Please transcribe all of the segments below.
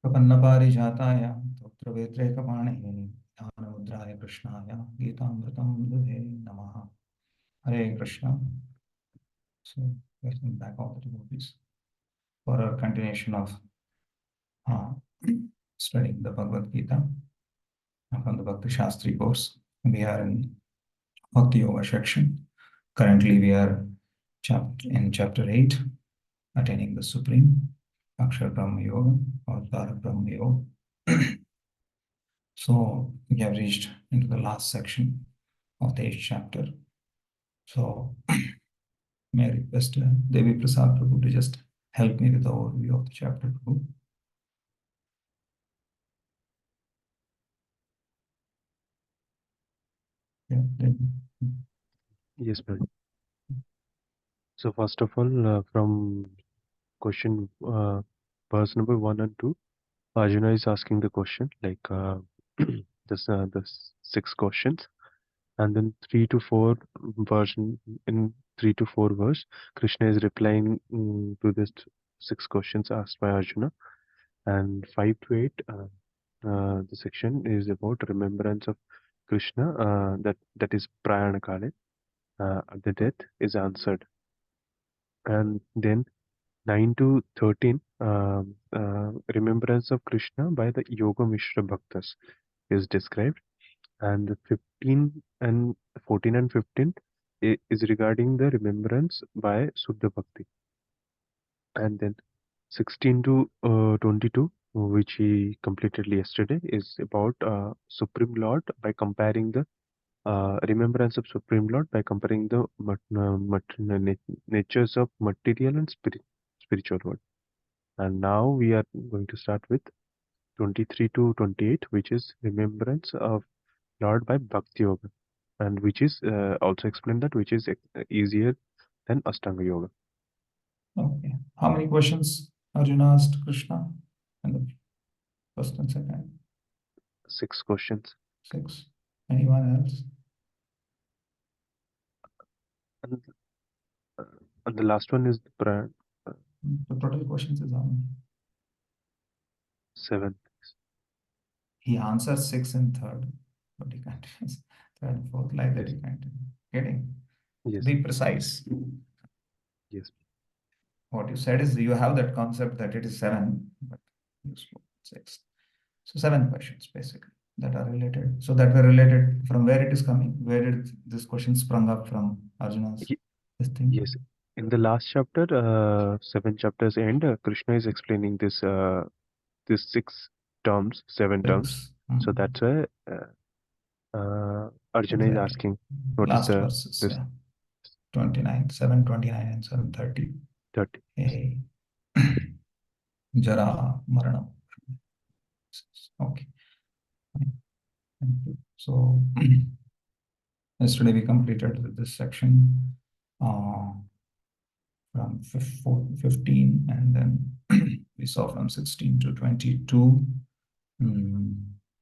प्रपन्नपारिजाताय तोत्रवेत्रैकपाणये ज्ञानमुद्राय कृष्णाय गीतामृतं ददे नमः। Hare Krishna. So, welcome back all the devotees for our continuation of uh, studying the Bhagavad Gita from the Bhakti Shastri course. We are in Bhakti Yoga section. Currently, we are in chapter 8, attaining the Supreme, Akshar Brahma Yoga or Tara Brahma Yoga. So we have reached into the last section of the 8th chapter. So may I request Devi Prasad Prabhu to just help me with the overview of the chapter, Prabhu. Yeah, Yes, ma'am. So first of all, from question verse number 1 and 2, Arjuna is asking the question like the 6 questions, and then 3 to 4 version in 3 to 4 verse, Krishna is replying to this 6 questions asked by Arjuna, and 5 to 8, the section is about remembrance of Krishna, that is Prayana Kale, the death is answered, and then 9 to 13, remembrance of Krishna by the Yoga Mishra Bhaktas is described, and the 15 and 14 and 15 is regarding the remembrance by Suddha Bhakti, and then 16 to 22, which he completed yesterday, is about Supreme Lord by comparing the remembrance of Supreme Lord by comparing the natures of material and spiritual world. And now we are going to start with 23 to 28, which is remembrance of Lord by Bhakti Yoga, and which is also explained that which is easier than Ashtanga Yoga. Okay. How many questions Arjuna asked Krishna in the first and second? 6 questions. 6. Anyone else? And the last one is the The total questions is how many? 7. He answers 6 in third, but he continues third and fourth, like that Yes. he continues. Getting? Yes. Be precise. Yes. What you said is you have that concept that it is 7, but you spoke 6. So 7 questions basically that are related. So that were related from where it is coming. Where did this question sprung up from Arjuna's this thing? Yes. In the last chapter, 7 chapters end, Krishna is explaining this 6 terms, 7 terms. So that's why Arjuna is asking, what is last the verses, this yeah. 29, 729 and 730. 30? Hey. Jara Maranam. Okay. Thank you. So yesterday we completed this section from 15, and then we saw from 16 to 22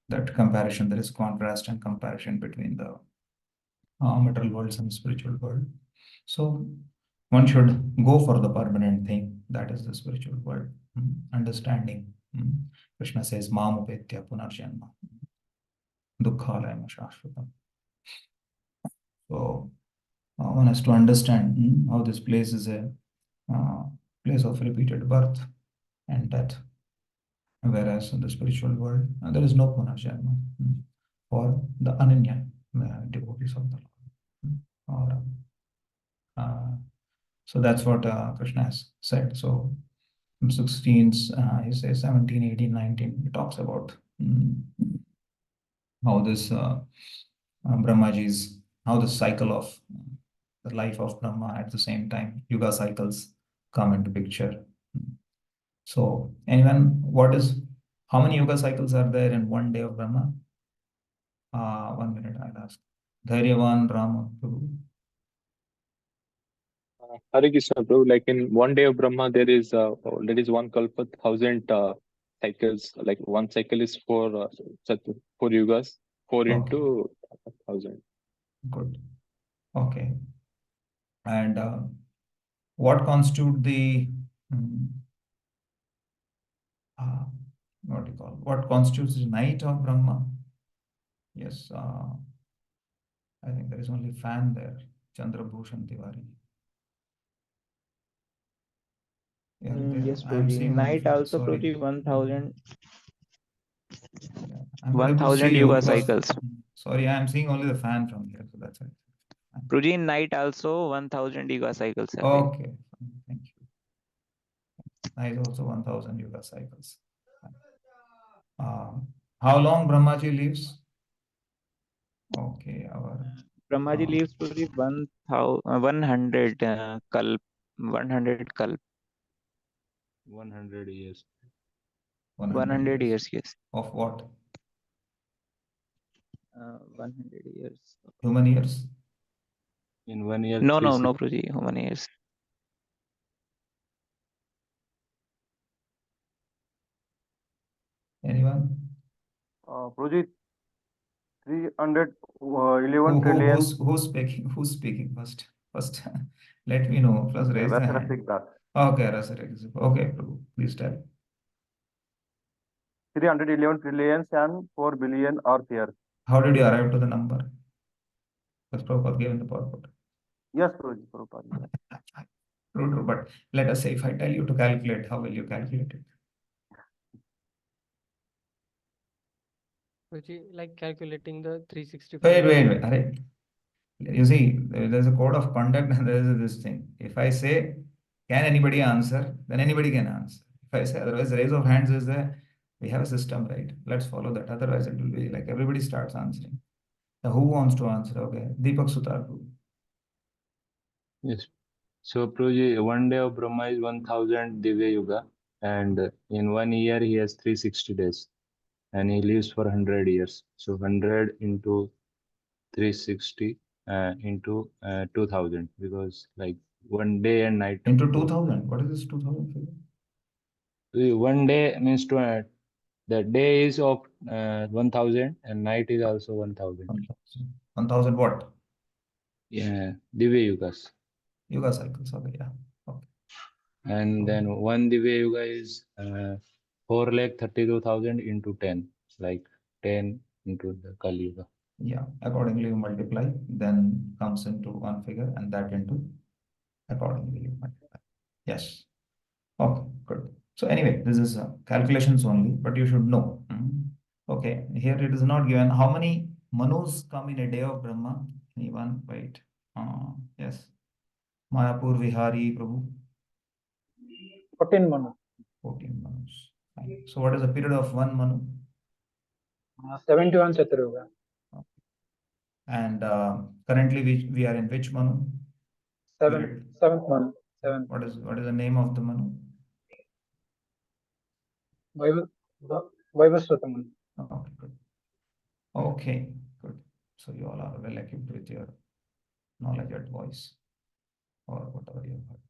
that comparison, there is contrast and comparison between the material worlds and spiritual world. So one should go for the permanent thing, that is the spiritual world. Understanding. Krishna says, Mam upetya punarjanma dukkhalayam shashvatam. So one has to understand how this place is a place of repeated birth and death. Whereas in the spiritual world, there is no punarjanma for the Ananya devotees of the Lord. So that's what Krishna has said. So from 16s, he says 17, 18, 19, he talks about how this Brahmaji's, how the cycle of the life of Brahma at the same time, yuga cycles come into picture. So anyone, how many yuga cycles are there in one day of Brahma? 1 minute, I'll ask. Dhairyavan Rama Prabhu. Hare Krishna, Prabhu. Like in one day of Brahma, there is one kalpa, 1,000 cycles. Like one cycle is for yugas, 4 into 1,000. Good. Okay. And what constitute the what do you call, what constitutes the night of Brahma? Yes, I think there is only fan there, Chandra Bhushan Tiwari. Yeah, Yes, I am Prabhuji. seeing only Night fan. also, Sorry. Prabhuji, 1000 Yeah, I'm not able to see 1000 you yoga because, cycles. sorry, I am seeing only the fan from here, so that's it. Prabhuji, night also 1000 yoga cycles have been. Okay, thank you. Night also 1000 yoga cycles. How long Brahmaji lives? Okay, our Brahmaji lives Prabhuji 100 kalp. 100 kalp. 100 years. 100 years, yes. Of what? 100 years. Human years? In 1 year, No, 360. Prabhuji, human years. Anyone? Prabhuji, 311 trillion. Who's speaking? Who's speaking first? First, let me know. Plus, raise the hand. Okay, okay, Prabhu, please tell. 311 trillions and 4 billion Earth years. How did you arrive to the number? Because Prabhupada gave in the PowerPoint. Yes, Prabhuji, Prabhupada. True, but let us say if I tell you to calculate, how will you calculate it? Like calculating the 365. Wait. You see, there's a code of conduct and there is this thing. If I say, can anybody answer? Then anybody can answer. If I say otherwise, raise of hands is there. We have a system, right? Let's follow that. Otherwise, it will be like everybody starts answering. Now, who wants to answer? Okay, Deepak Sutar. Yes. So, Prabhuji, 1 day of Brahma is 1000 Divya Yuga, and in 1 year he has 360 days, and he lives for 100 years. So, 100 into 360 into 2000, because like 1 day and night. Into 2000. What is this 2000 figure? 1 day means the day is of 1000 and night is also 1000. 1000 what? Yeah, Divya Yugas. Yuga cycles. Okay, yeah. Okay. And then 1 Divya Yuga is 4,32,000 into 10, like 10 into the Kali Yuga. Yeah, accordingly you multiply, then comes into one figure and that into accordingly you multiply. Yes. Okay, good. So anyway, this is calculations only, but you should know. Okay, here it is not given. How many manus come in a day of Brahma? Anyone? Wait. Yes. Mayapur Vihari Prabhu. 14 manu. 14 manus. Fine. So what is the period of one manu? 71 Chaturyuga. Okay. And currently we are in which manu? Seventh manu. What is the name of the manu? Vaivasvata manu. Okay, good. Okay, good. So you all are well equipped with your knowledge at voice or whatever you have.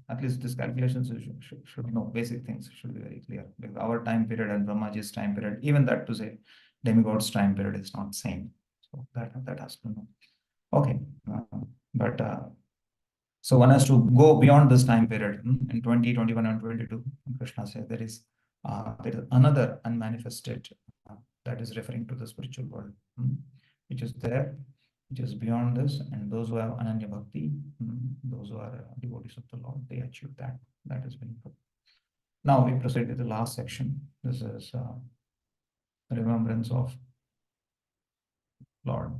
At least these calculations you should know. Basic things should be very clear. Because our time period and Brahmaji's time period, even that to say demigod's time period is not same. So that has to know. Okay, so one has to go beyond this time period. In 20, 21, and 22, Krishna said there is another unmanifested that is referring to the spiritual world, which is there, which is beyond this, and those who have Ananya Bhakti, those who are devotees of the Lord, they achieve that. That has been put. Now we proceed with the last section. This is remembrance of Lord.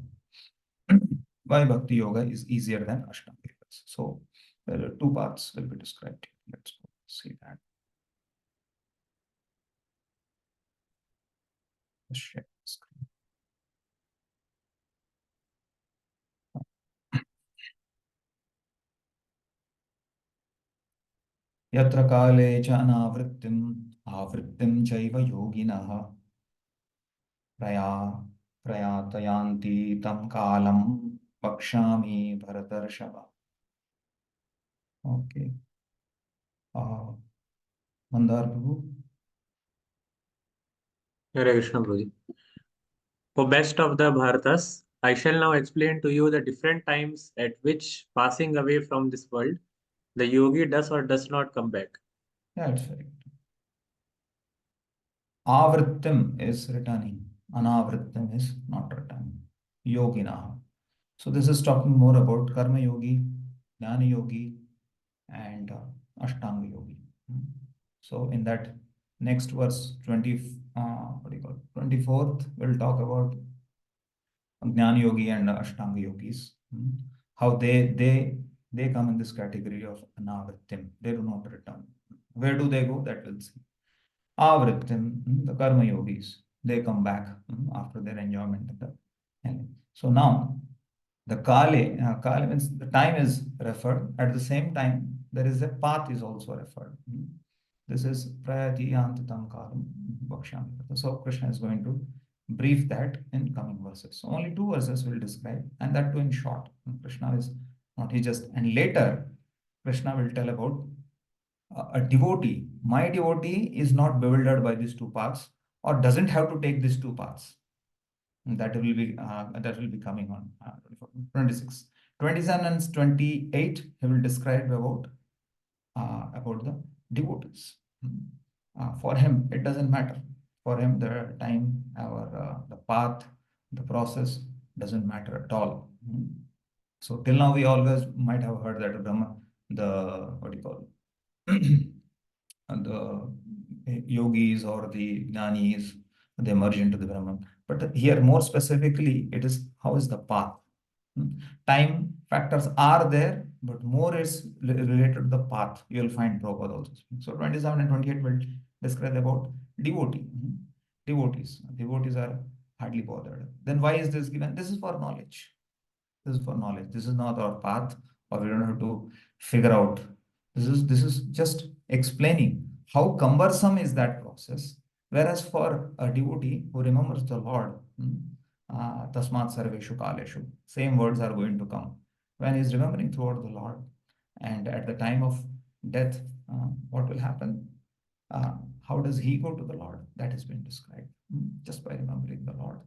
Why Bhakti Yoga is easier than Ashtanga Yogas. So there are two paths will be described. Let's see that. Let's share the screen. Yatra kale cha avrittim chaiva yoginah prayatayanti tam kalam pakshami bharatarshava. Okay. Mandar Prabhu. Hare Krishna Prabhuji. For best of the Bharatas, I shall now explain to you the different times at which passing away from this world, the yogi does or does not come back. Yeah, it's very good. Avrittim is returning. Anavrittim is not returning. Yogina. So this is talking more about Karma Yogi, Jnana Yogi, and Ashtanga Yogi. So in that next verse, 24th, we'll talk about Jnana Yogi and Ashtanga Yogis. How they come in this category of Anavrittim. They do not return. Where do they go? That we'll see. Avrittim, the Karma Yogis, they come back after their enjoyment of the ending. So now, the Kale means the time is referred. At the same time, there is a path is also referred. This is Prayatiyantatam Kalam Bhakshami. So Krishna is going to brief that in coming verses. So only 2 verses will describe, and that too in short. Krishna is not, he just, and later Krishna will tell about a devotee. My devotee is not bewildered by these 2 paths or doesn't have to take these 2 paths. That will be coming on 26. 27 and 28 he will describe about the devotees. For him it doesn't matter. For him the time or the path, the process doesn't matter at all. So till now we always might have heard that Brahma, the what do you call the yogis or the jnanis, they merge into the Brahman. But here more specifically, it is how is the path. Time factors are there, but more is related to the path. You will find Prabhupada also. So 27 and 28 will describe about devotee. Devotees. Devotees are hardly bothered. Then why is this given? This is for knowledge. This is for knowledge. This is not our path, or we don't have to figure out. This is just explaining how cumbersome is that process. Whereas for a devotee who remembers the Lord, tasmat sarveshu kaleshu, same words are going to come. When he is remembering throughout the Lord, and at the time of death, what will happen? How does he go to the Lord? That has been described just by remembering the Lord.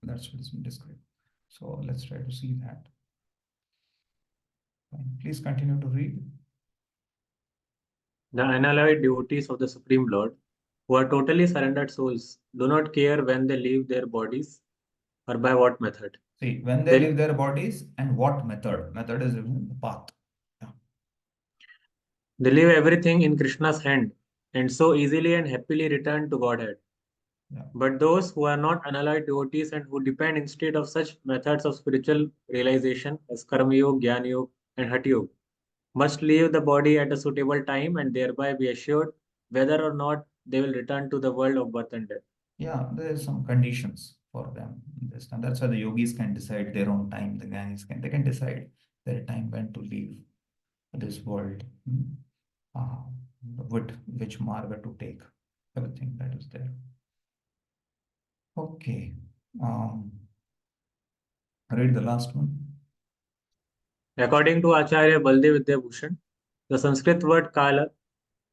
That's what has been described. So let's try to see that. Fine. Please continue to read. The unalloyed devotees of the Supreme Lord, who are totally surrendered souls, do not care when they leave their bodies or by what method. See, when they leave their bodies and what method? Method is the path. Yeah. They leave everything in Krishna's hand and so easily and happily return to Godhead. Yeah. But those who are not unalloyed devotees and who depend instead of such methods of spiritual realization as Karma Yoga, Jnana Yoga, and Hatha Yoga must leave the body at a suitable time and thereby be assured whether or not they will return to the world of birth and death. Yeah, there is some conditions for them. And that's why the yogis can decide their own time. The jnanis they can decide their time when to leave this world, which marga to take. Everything that is there. Okay. Read the last one. According to Acharya Baldev Vidyabhushan, the Sanskrit word Kala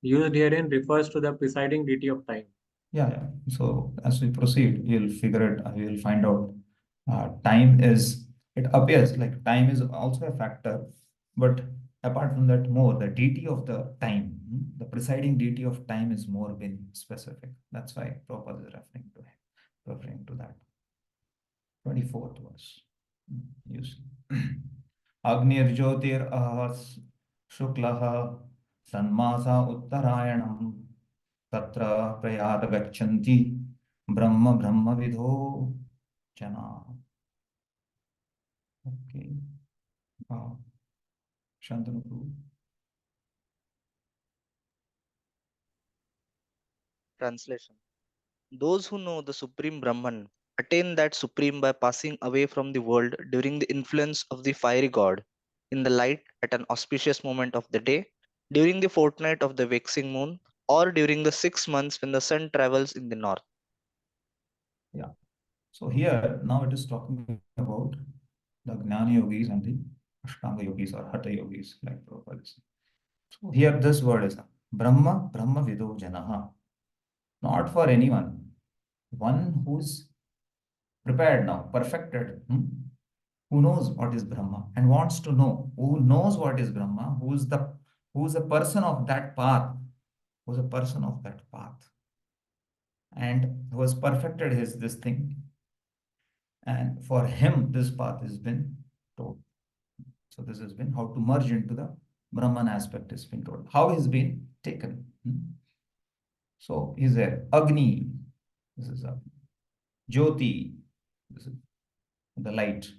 used herein refers to the presiding deity of time. Yeah. So as we proceed, you'll figure it, you'll find out time is, it appears like time is also a factor, but apart from that, more the deity of the time, the presiding deity of time is more been specific. That's why Prabhupada is referring to that. 24th verse. You see. Agnir Jyotir Ahas Shuklaha Sanmasa Uttarayanam Tatra Prayata Gachanti Brahma Vidho Jana. Okay. Shantanu Prabhu. Translation. Those who know the Supreme Brahman attain that Supreme by passing away from the world during the influence of the fiery god, in the light at an auspicious moment of the day, during the fortnight of the waxing moon, or during the 6 months when the sun travels in the north. Yeah. So here, now it is talking about the Jnana Yogis and the Ashtanga Yogis or Hatha Yogis, like Prabhupada is. So here, this word is Brahma Vido Janaha. Not for anyone. One who's prepared now, perfected, who knows what is Brahma and wants to know, who knows what is Brahma, who's a person of that path, who's a person of that path. and who has perfected this thing. And for him, this path has been told. So this has been how to merge into the Brahman aspect has been told. How he's been taken. So is there Agni, this is Agni. Jyoti, this is the light.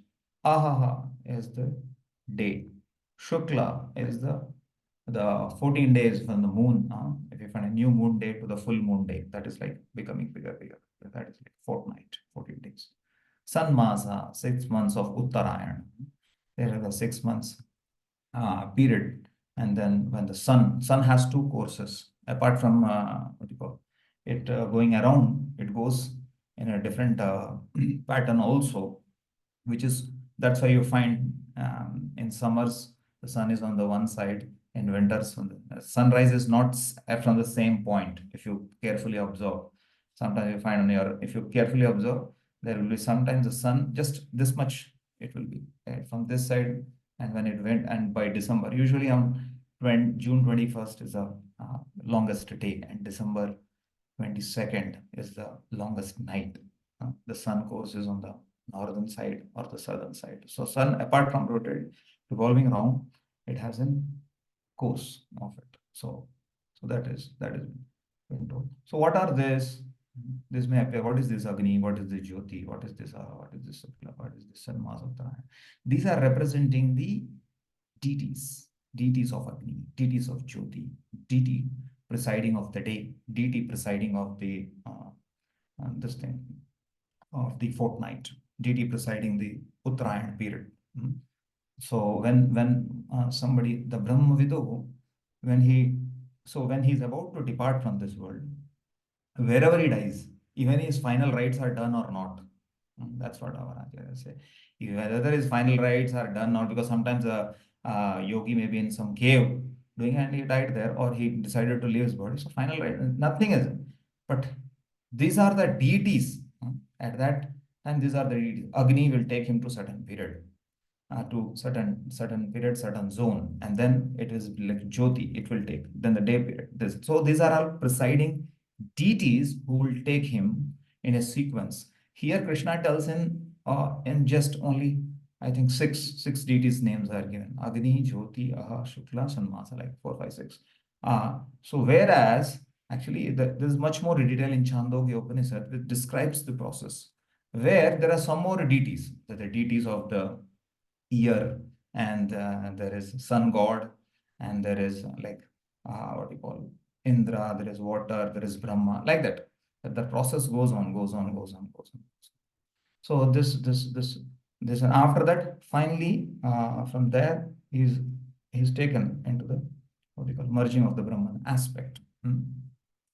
Ahaha is the day. Shukla is the 14 days from the moon. If you find a new moon day to the full moon day, that is like becoming bigger. That is like fortnight, 14 days. Sanmasa, 6 months of Uttarayan. There are the 6 months period. And then when the sun has two courses, apart from what you call it going around, it goes in a different pattern also, which is, that's why you find in summers the sun is on the one side, in winters the sunrise is not from the same point. If you carefully observe, sometimes you find if you carefully observe, there will be sometimes the sun just this much, it will be from this side, and when it went, and by December, usually on June 21st is the longest day, and December 22nd is the longest night. The sun course is on the northern side or the southern side. So sun, apart from rotating, revolving around, it has a course of it. So that is been told. So what are this? This may appear. What is this Agni? What is this Jyoti? What is this? What is this Shukla? What is this Sanmasa? These are representing the deities of Agni, deities of Jyoti, deity presiding of the day, deity presiding of the this thing of the fortnight, deity presiding the Uttarayan period. So when somebody, the Brahmavidu, when he's about to depart from this world, wherever he dies, even his final rites are done or not. That's what our acharyas say. Whether his final rites are done or not, because sometimes a yogi may be in some cave doing, and he died there, or he decided to leave his body. So final right, nothing is. But these are the deities. At that time, these are the deities. Agni will take him to certain period, to certain period, certain zone, and then it is like Jyoti. It will take then the day period. So these are all presiding deities who will take him in a sequence. Here Krishna tells in just only, I think six deities names are given: Agni, Jyoti, Aha, Shukla, Sanmasa, like 4, 5, 6. So whereas actually there is much more detail in Chandogya Upanishad which describes the process, where there are some more deities, the deities of the year, and there is sun god, and there is like what you call Indra, there is water, there is Brahma, like that. The process goes on. So this, and after that, finally, from there, he's taken into the what you call merging of the Brahman aspect.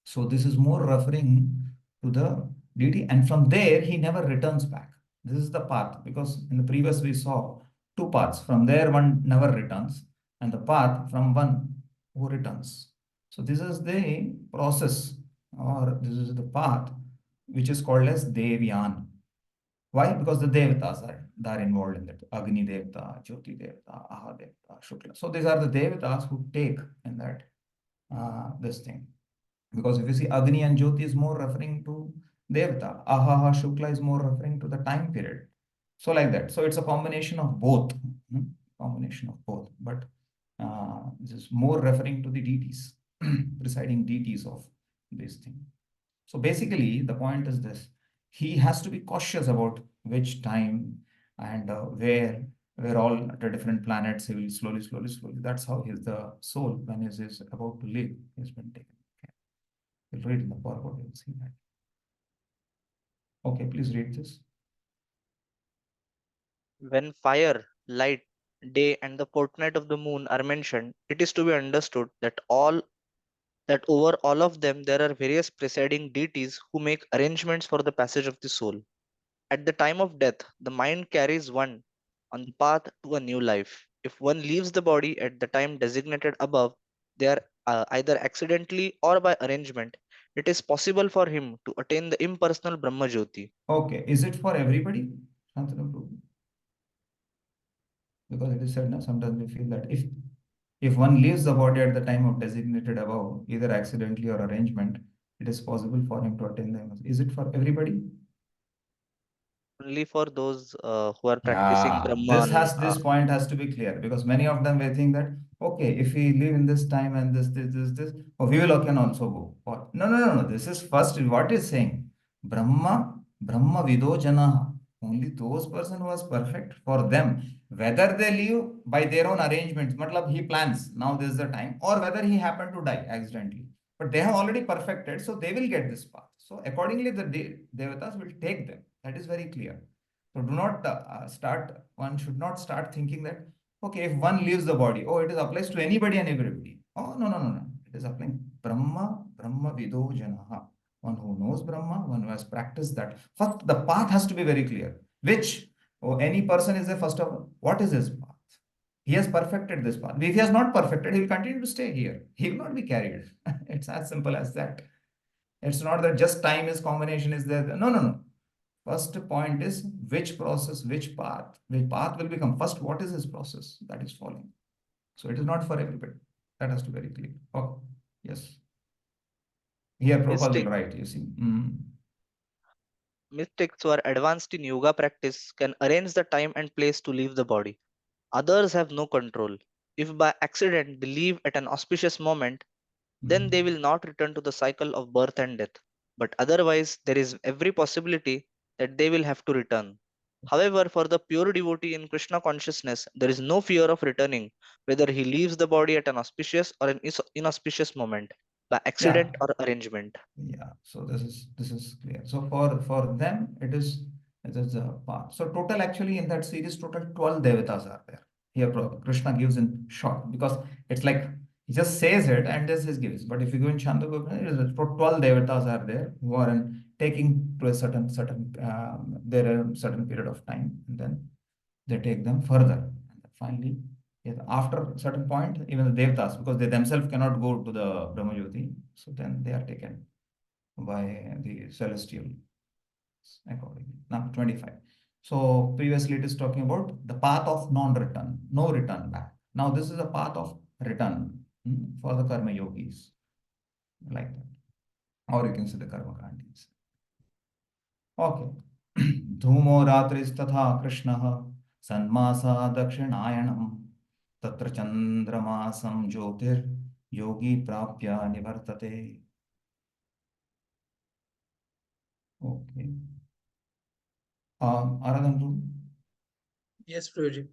So this is more referring to the deity, and from there he never returns back. This is the path, because in the previous we saw two paths. From there one never returns, and the path from one who returns. So this is the process, or this is the path, which is called as Devyan. Why? Because the Devatas are involved in that. Agni Devata, Jyoti Devata, Aha Devata, Shukla. So these are the Devatas who take in that this thing. Because if you see, Agni and Jyoti is more referring to Devata. Aha Shukla is more referring to the time period. So like that. So it's a combination of both. But this is more referring to the deities, presiding deities of this thing. So basically, the point is this: he has to be cautious about which time and where all the different planets he will slowly. That's how the soul, when he is about to leave, has been taken. Okay. We'll read in the PowerPoint, you'll see that. Okay, please read this. When fire, light, day, and the fortnight of the moon are mentioned, it is to be understood that over all of them there are various presiding deities who make arrangements for the passage of the soul. At the time of death, the mind carries one on the path to a new life. If one leaves the body at the time designated above, they are either accidentally or by arrangement, it is possible for him to attain the impersonal Brahma Jyoti. Okay, is it for everybody? Because it is said now, sometimes we feel that if one leaves the body at the time of designated above, either accidentally or arrangement, it is possible for him to attain the MMD. Is it for everybody? Only for those who are practicing Yeah, Brahman. this point has to be clear, because many of them will think that, okay, if we live in this time and this, oh, we will can also go. Or, no. This is first what is saying. Brahma Vido Janaha. Only those person who was perfect, for them, whether they live by their own arrangements, matlab he plans, now this is the time, or whether he happened to die accidentally. But they have already perfected, so they will get this path. So accordingly, the Devatas will take them. That is very clear. So do not one should not start thinking that, okay, if one leaves the body, oh, it is applies to anybody and everybody. Oh, no. It is applying Brahma Vido Janaha. One who knows Brahma, one who has practiced that. First, the path has to be very clear. Which, any person is there, first of all, what is his path? He has perfected this path. If he has not perfected, he will continue to stay here. He will not be carried. It's as simple as that. It's not that just time is combination is there. No. First point is which process, which path will become. First, what is his process that is following? So it is not for everybody. That has to be very clear. Oh, yes. Here, Prabhupada will write, you see. Mystics who are advanced in yoga practice can arrange the time and place to leave the body. Others have no control. If by accident they leave at an auspicious moment, then they will not return to the cycle of birth and death. But otherwise, there is every possibility that they will have to return. However, for the pure devotee in Krishna consciousness, there is no fear of returning, whether he leaves the body at an auspicious or an inauspicious moment, by accident or arrangement. Yeah, so this is clear. So for them, it is a path. So total, actually, in that series, total 12 devatas are there. Here, Krishna gives in short, because it's like he just says it and this is gives. But if you go in Chandogopal, it is 12 devatas are there who are taking to a certain there a certain period of time, and then they take them further. And finally, yes, after a certain point, even the devatas, because they themselves cannot go to the Brahmajyoti, so then they are taken by the celestial accordingly. Now 25. So previously it is talking about the path of non-return, no return back. Now this is a path of return for the karma yogis, like that. Or you can say the karma kandis. Okay. Dhumo ratris-tatha Krishnah sanmasa dakshinayanam tatra chandramasam jyotir yogi prapya nivartate. Okay. Aradhantu. Yes, Prabhuji.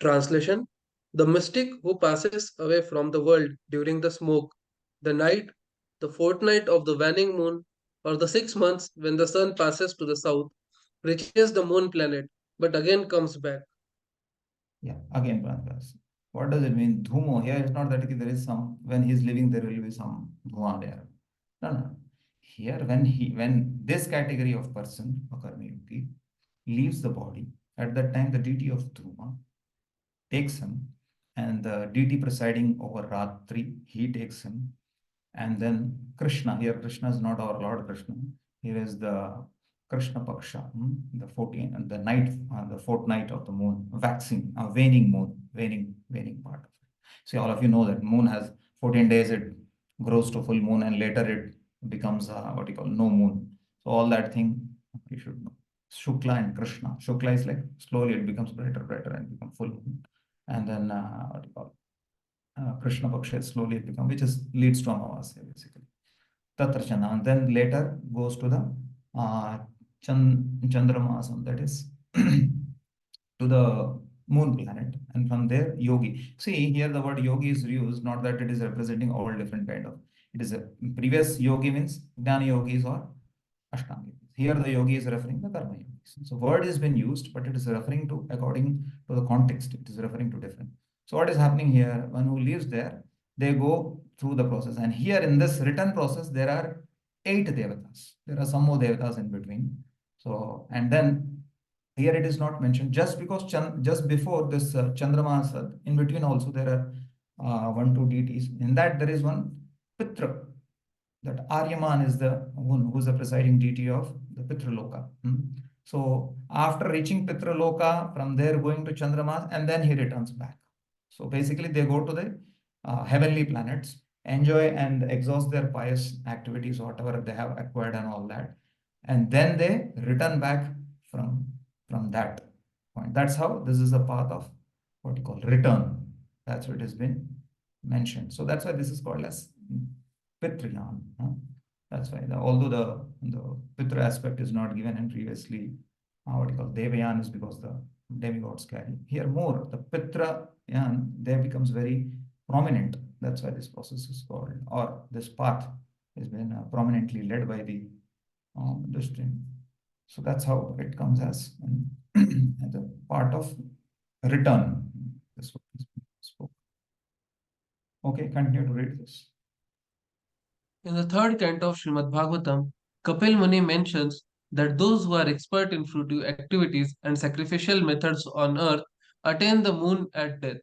Translation: the mystic who passes away from the world during the smoke, the night, the fortnight of the waning moon, or the 6 months when the sun passes to the south, reaches the moon planet, but again comes back. Yeah, again, Prankas. What does it mean? Dhumo. Here it's not that there is some, when he's living, there will be some dhua there. No. Here, when this category of person, a karma yogi, leaves the body, at that time the deity of Dhuma takes him, and the deity presiding over Ratri, he takes him, and then Krishna. Here, Krishna is not our Lord Krishna. Here is the Krishna Paksha, the 14 and the night, the fortnight of the moon, waxing, waning moon, waning part of it. See, all of you know that moon has 14 days, it grows to full moon, and later it becomes what you call no moon. So all that thing you should know. Shukla and Krishna. Shukla is like slowly it becomes brighter and become full moon, and then what you call Krishna Paksha slowly become, which is leads to Amavasya basically. Tatrachana, and then later goes to the Chandramasam, that is to the moon planet, and from there yogi. See, here the word yogi is used, not that it is representing all different kind of. It is a previous yogi means Jnana yogis or Ashtanga yogis. Here the yogi is referring to the karma yogis. So word has been used, but it is referring to according to the context. It is referring to different. So what is happening here? One who lives there, they go through the process, and here in this return process there are 8 devatas. There are some more devatas in between. So, and then here it is not mentioned, just because just before this Chandramasad, in between also there are 1-2 deities. In that there is one Pitra, that Aryaman is the one who's the presiding deity of the Pitraloka. So after reaching Pitraloka, from there going to Chandramas, and then he returns back. So basically they go to the heavenly planets, enjoy and exhaust their pious activities, whatever they have acquired and all that, and then they return back from that point. That's how this is a path of what you call return. That's what has been mentioned. So that's why this is called as Pitryan. That's why although the Pitra aspect is not given in previously, what you call Devayan is because the demigods carry. Here more, the Pitra Yan there becomes very prominent. That's why this process is called, or this path has been prominently led by the stream. So that's how it comes as a part of return. This what is spoke. Okay, continue to read this. In the third canto of Srimad Bhagavatam, Kapil Muni mentions that those who are expert in fruitive activities and sacrificial methods on earth attain the moon at death.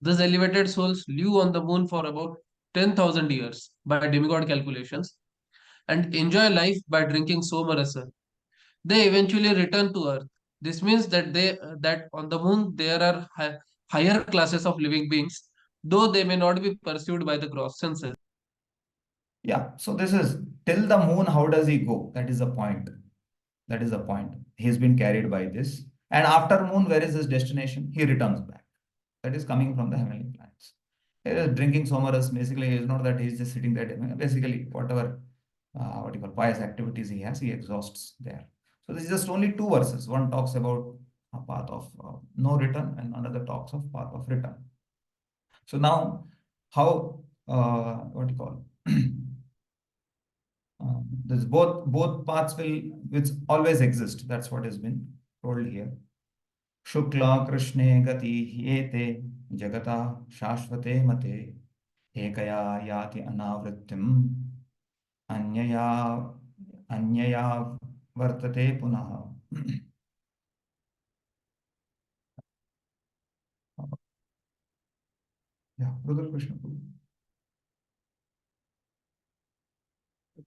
These elevated souls live on the moon for about 10,000 years by demigod calculations and enjoy life by drinking somarasa. They eventually return to earth. This means that on the moon there are higher classes of living beings, though they may not be perceived by the gross senses. Yeah, so this is till the moon, how does he go? That is the point. That is the point. He's been carried by this. And after moon, where is his destination? He returns back. That is coming from the heavenly planets. He is drinking somaras. Basically, it's not that he's just sitting there. Basically, whatever what you call pious activities he has, he exhausts there. So this is just only two verses. One talks about a path of no return, and another talks of path of return. So now, how what you call this both paths which always exist. That's what has been told here. Shukla Krishne gati ete jagata shashvate mate ekaya yati anavrittim anyaya vartate punaha. Yeah, Brother Krishna.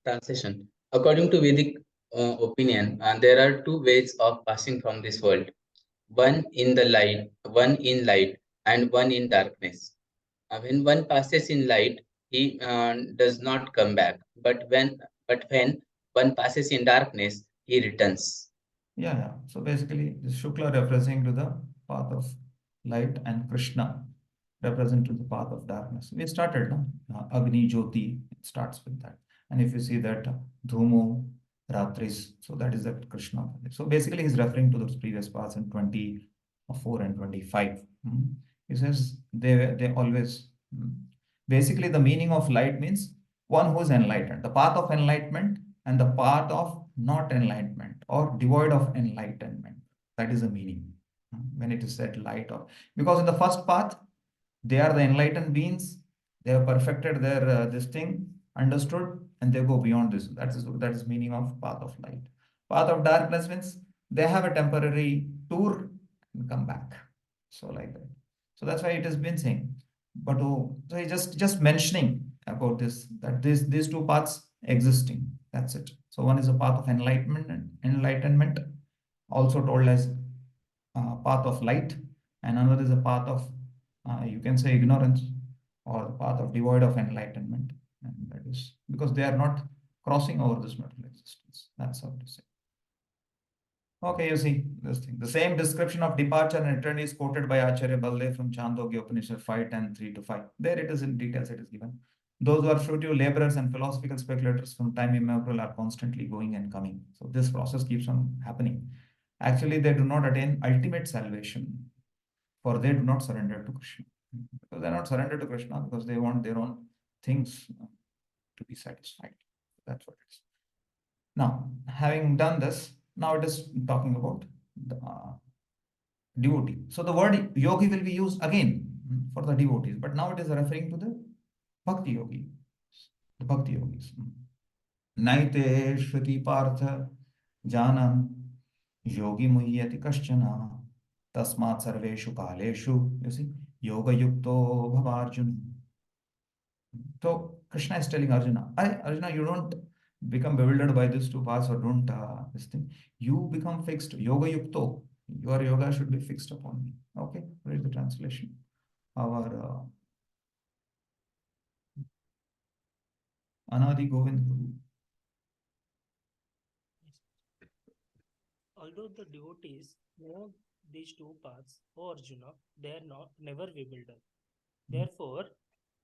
Translation. According to Vedic opinion, there are two ways of passing from this world. One in light, and one in darkness. When one passes in light, he does not come back. But when one passes in darkness, he returns. Yeah. So basically, this Shukla referring to the path of light, and Krishna represent to the path of darkness. We started, no? Agni Jyoti, it starts with that. And if you see that Dhumo, Ratris, so that is that Krishna. So basically, he's referring to those previous paths in 24 and 25. He says they always, basically the meaning of light means one who is enlightened. The path of enlightenment and the path of not enlightenment or devoid of enlightenment. That is the meaning when it is said light of, because in the first path, they are the enlightened beings. They have perfected their this thing, understood, and they go beyond this. That is meaning of path of light. Path of darkness means they have a temporary tour and come back. So like that. So that's why it has been saying. But so he's just mentioning about this, that these two paths existing. That's it. So one is a path of enlightenment, also told as path of light, and another is a path of you can say ignorance, or the path of devoid of enlightenment. And that is because they are not crossing over this material existence. That's how to say. Okay, you see this thing. The same description of departure and return is quoted by Acharya Baldev from Chandogya Upanishad 5:10, 3-5. There it is in details, it is given. Those who are fruitive laborers and philosophical speculators from time immemorial are constantly going and coming. So this process keeps on happening. Actually, they do not attain ultimate salvation, for they do not surrender to Krishna. Because they are not surrendered to Krishna because they want their own things to be satisfied. That's what it is. Now, having done this, now it is talking about the devotee. So the word yogi will be used again for the devotees, but now it is referring to the bhakti yogi, the bhakti yogis. Naite shruti partha janam yogi muhyati kaschana tasmat sarveshu kaleshu. You see, yoga yukto bhavarjuna. So Krishna is telling Arjuna, Arjuna, you don't become bewildered by these two paths, or don't this thing. You become fixed. Yoga yukto. Your yoga should be fixed upon me. Okay, read the translation. Our Anadi Govind Guru. Although the devotees know these two paths, O Arjuna, they are not never bewildered. Therefore,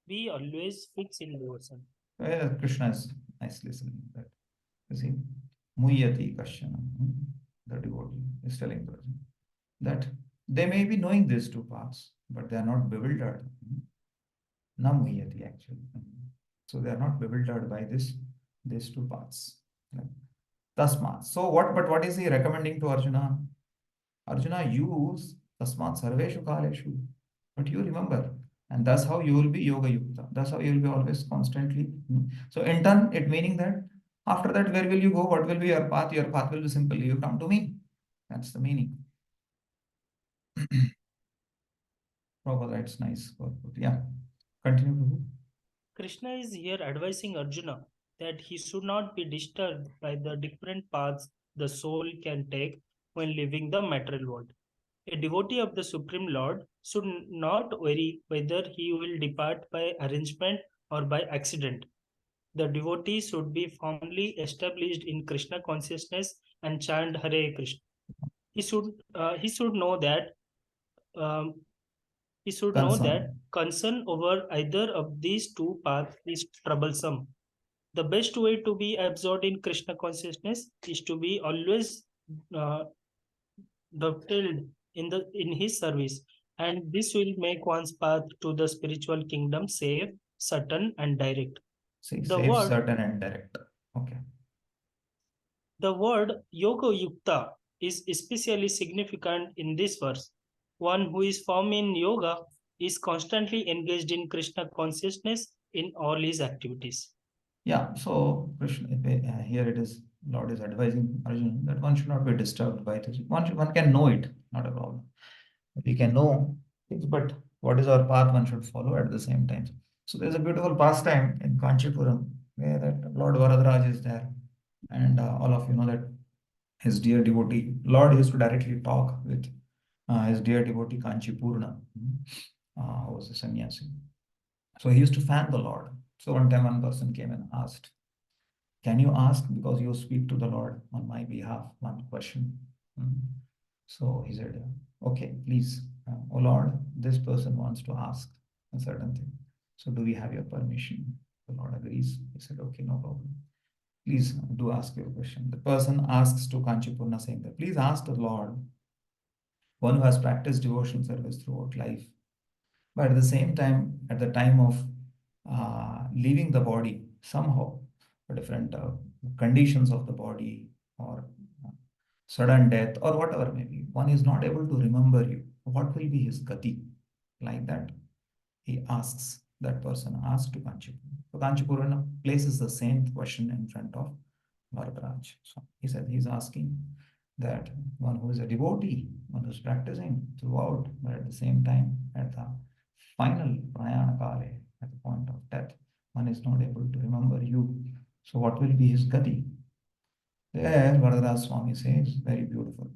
we always fix in devotion. Krishna is nicely listening that. You see, Muyati Kashyana, the devotee is telling the person that they may be knowing these two paths, but they are not bewildered. Na Muyati actually. So they are not bewildered by these two paths. Tasmat. So what is he recommending to Arjuna? Arjuna, use Tasmat Sarveshu Kaleshu. But you remember, and that's how you will be Yoga Yukta. That's how you will be always constantly. So in turn, it meaning that after that, where will you go? What will be your path? Your path will be simple. You come to me. That's the meaning. Prabhupada, it's nice. Yeah. Continue, Prabhu. Krishna is here advising Arjuna that he should not be disturbed by the different paths the soul can take when living the material world. A devotee of the Supreme Lord should not worry whether he will depart by arrangement or by accident. The devotee should be firmly established in Krishna consciousness and chant Hare Krishna. He should know that concern over either of these two paths is troublesome. The best way to be absorbed in Krishna consciousness is to be always dovetailed in his service, and this will make one's path to the spiritual kingdom safe, certain, and direct. See, safe, certain, and direct. Okay. The word Yoga Yukta is especially significant in this verse. One who is firm in yoga is constantly engaged in Krishna consciousness in all his activities. Yeah, so Krishna, here it is, Lord is advising Arjuna that one should not be disturbed by this. One can know it, not a problem. We can know things, but what is our path one should follow at the same time. So there's a beautiful pastime in Kanchipuram where that Lord Varadaraj is there, and all of you know that his dear devotee, Lord used to directly talk with his dear devotee Kanchipurna, who was a sannyasi. So he used to fan the Lord. So one time one person came and asked, can you ask, because you speak to the Lord on my behalf, one question? So he said, okay, please, oh Lord, this person wants to ask a certain thing. So do we have your permission? The Lord agrees. He said, okay, no problem. Please do ask your question. The person asks to Kanchipurna saying that, please ask the Lord, one who has practiced devotion service throughout life, but at the same time, at the time of leaving the body, somehow, different conditions of the body or sudden death or whatever may be, one is not able to remember you. What will be his gati? Like that, he asks, that person asks to Kanchipurna. So Kanchipurna places the same question in front of Varadaraj. So he said he's asking that one who is a devotee, one who is practicing throughout, but at the same time, at the final prayana kale, at the point of death, one is not able to remember you. So what will be his gati? There, Varadaraj Swami says, very beautiful.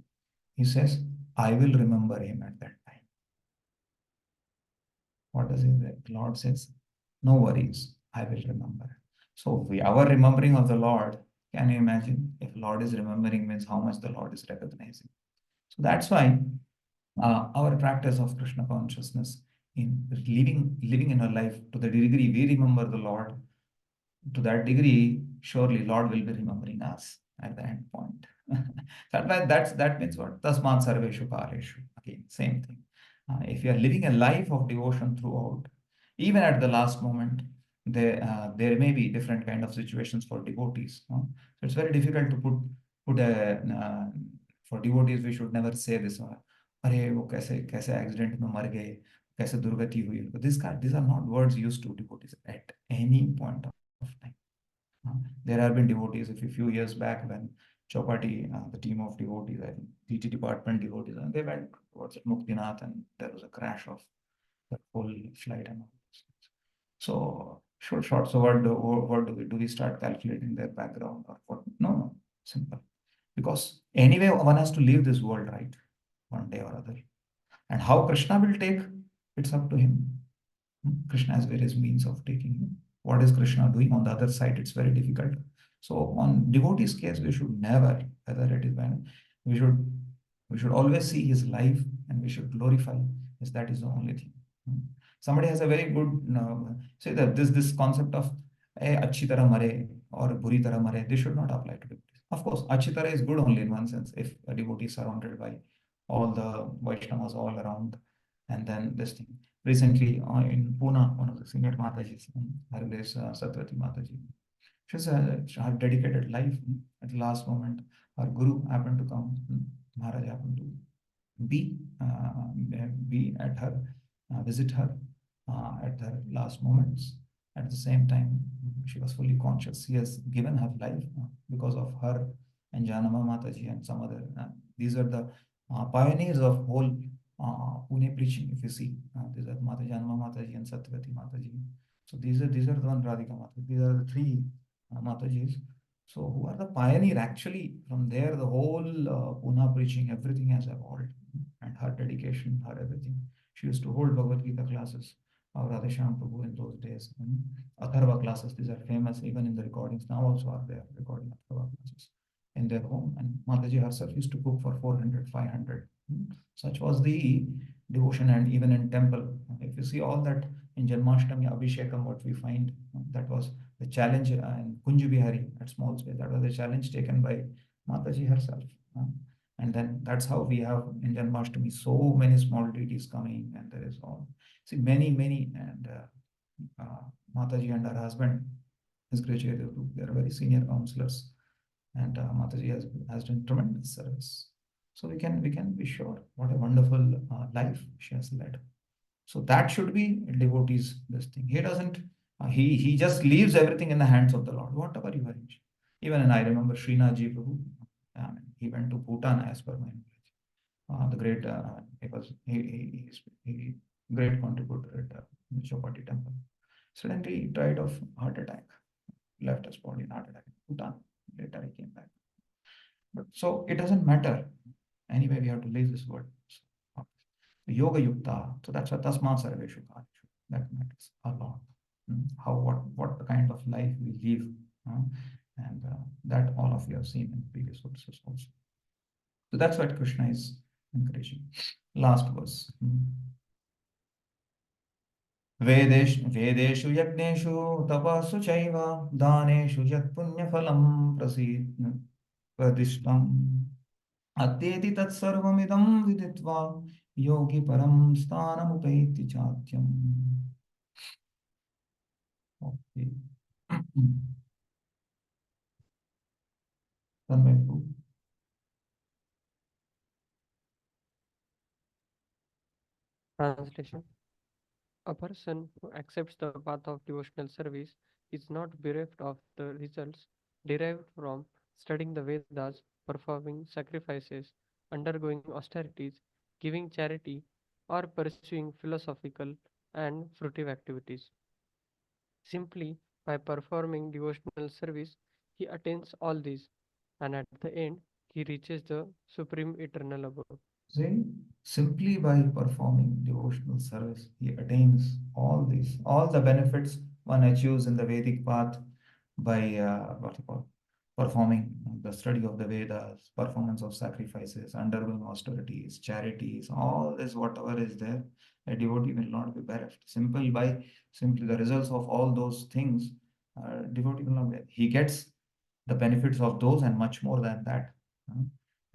He says, I will remember him at that time. What does it say? The Lord says, no worries, I will remember. So our remembering of the Lord, can you imagine? If Lord is remembering means how much the Lord is recognizing. So that's why our practice of Krishna consciousness in living in our life, to the degree we remember the Lord, to that degree, surely Lord will be remembering us at the end point. That means what? Tasmat sarveshu kaleshu. Again, same thing. If you are living a life of devotion throughout, even at the last moment, there may be different kind of situations for devotees. So it's very difficult to put a for devotees. We should never say this. अरे वो कैसे accident में मर गए, कैसे दुर्गति हुई. These are not words used to devotees at any point of time. There have been devotees, if a few years back when Chopati, the team of devotees, I think DT department devotees, and they went towards Muktinath, and there was a crash of the whole flight and all those things. So short. So what do we do? We start calculating their background or what? No, simple. Because anyway, one has to leave this world, right? One day or other. And how Krishna will take, it's up to him. Krishna has various means of taking him. what is Krishna doing on the other side, it's very difficult. So on devotee's case, we should never, whether it is when we should always see his life and we should glorify his, that is the only thing. Somebody has a very good say that this concept of achhi tarah mare or buri tarah mare, this should not apply to devotees. Of course, achhi tarah is good only in one sense, if a devotee is surrounded by all the Vaishnavas all around, and then this thing. Recently in Pune, one of the senior Matajis, her grace Satvati Mataji, she's her dedicated life. At the last moment, her guru happened to come, Maharaj happened to be at her, visit her at her last moments. At the same time, she was fully conscious. He has given her life because of her and Janama Mataji and some other. These are the pioneers of whole Pune preaching. If you see, these are Mata Janama Mataji and Satyavati Mataji. So these are the one Radhika Mataji. These are the three Matajis. So who are the pioneer actually? From there, the whole Pune preaching, everything has evolved, and her dedication, her everything. She used to hold Bhagavad Gita classes of Radheshyam Prabhu in those days. Atharva classes, these are famous even in the recordings. Now also are there recording Atharva classes in their home. And Mataji herself used to cook for 400, 500. Such was the devotion. And even in temple, if you see all that in Janmashtami Abhishekam, what we find, that was the challenge in Kunj Bihari at small space. That was the challenge taken by Mataji herself. And then that's how we have in Janmashtami so many small deities coming, and there is all, see, many, and Mataji and her husband, his Gracious, they are very senior counselors, and Mataji has done tremendous service. So we can be sure what a wonderful life she has led. So that should be devotees, this thing. He doesn't, he just leaves everything in the hands of the Lord, whatever you arrange. Even, and I remember Srinathji Prabhu, he went to Bhutan as per my knowledge. The great, he great contributor at Chopati temple. Suddenly he died of heart attack, left his body in heart attack in Bhutan. Later he came back. But so it doesn't matter. Anyway, we have to leave this world. Yoga Yukta. So that's what Tasma Sarveshu Karishu. That matters a lot. How, what the kind of life we live. And that all of you have seen in previous verses also. So that's what Krishna is encouraging. Last verse. Vedeshu yagneshu tapasu chaiva daneshu yat punya phalam pradishtam atyeti tat sarvamidam viditva yogi param sthanam upaiti chatyam. Okay. Translation. A person who accepts the path of devotional service is not bereft of the results derived from studying the Vedas, performing sacrifices, undergoing austerities, giving charity, or pursuing philosophical and fruitive activities. Simply by performing devotional service, he attains all these, and at the end, he reaches the supreme eternal abode. See, simply by performing devotional service, he attains all these, all the benefits one achieves in the Vedic path by what you call performing the study of the Vedas, performance of sacrifices, undergoing austerities, charities, all this, whatever is there, a devotee will not be bereft. Simply the results of all those things, devotee will not be. He gets the benefits of those and much more than that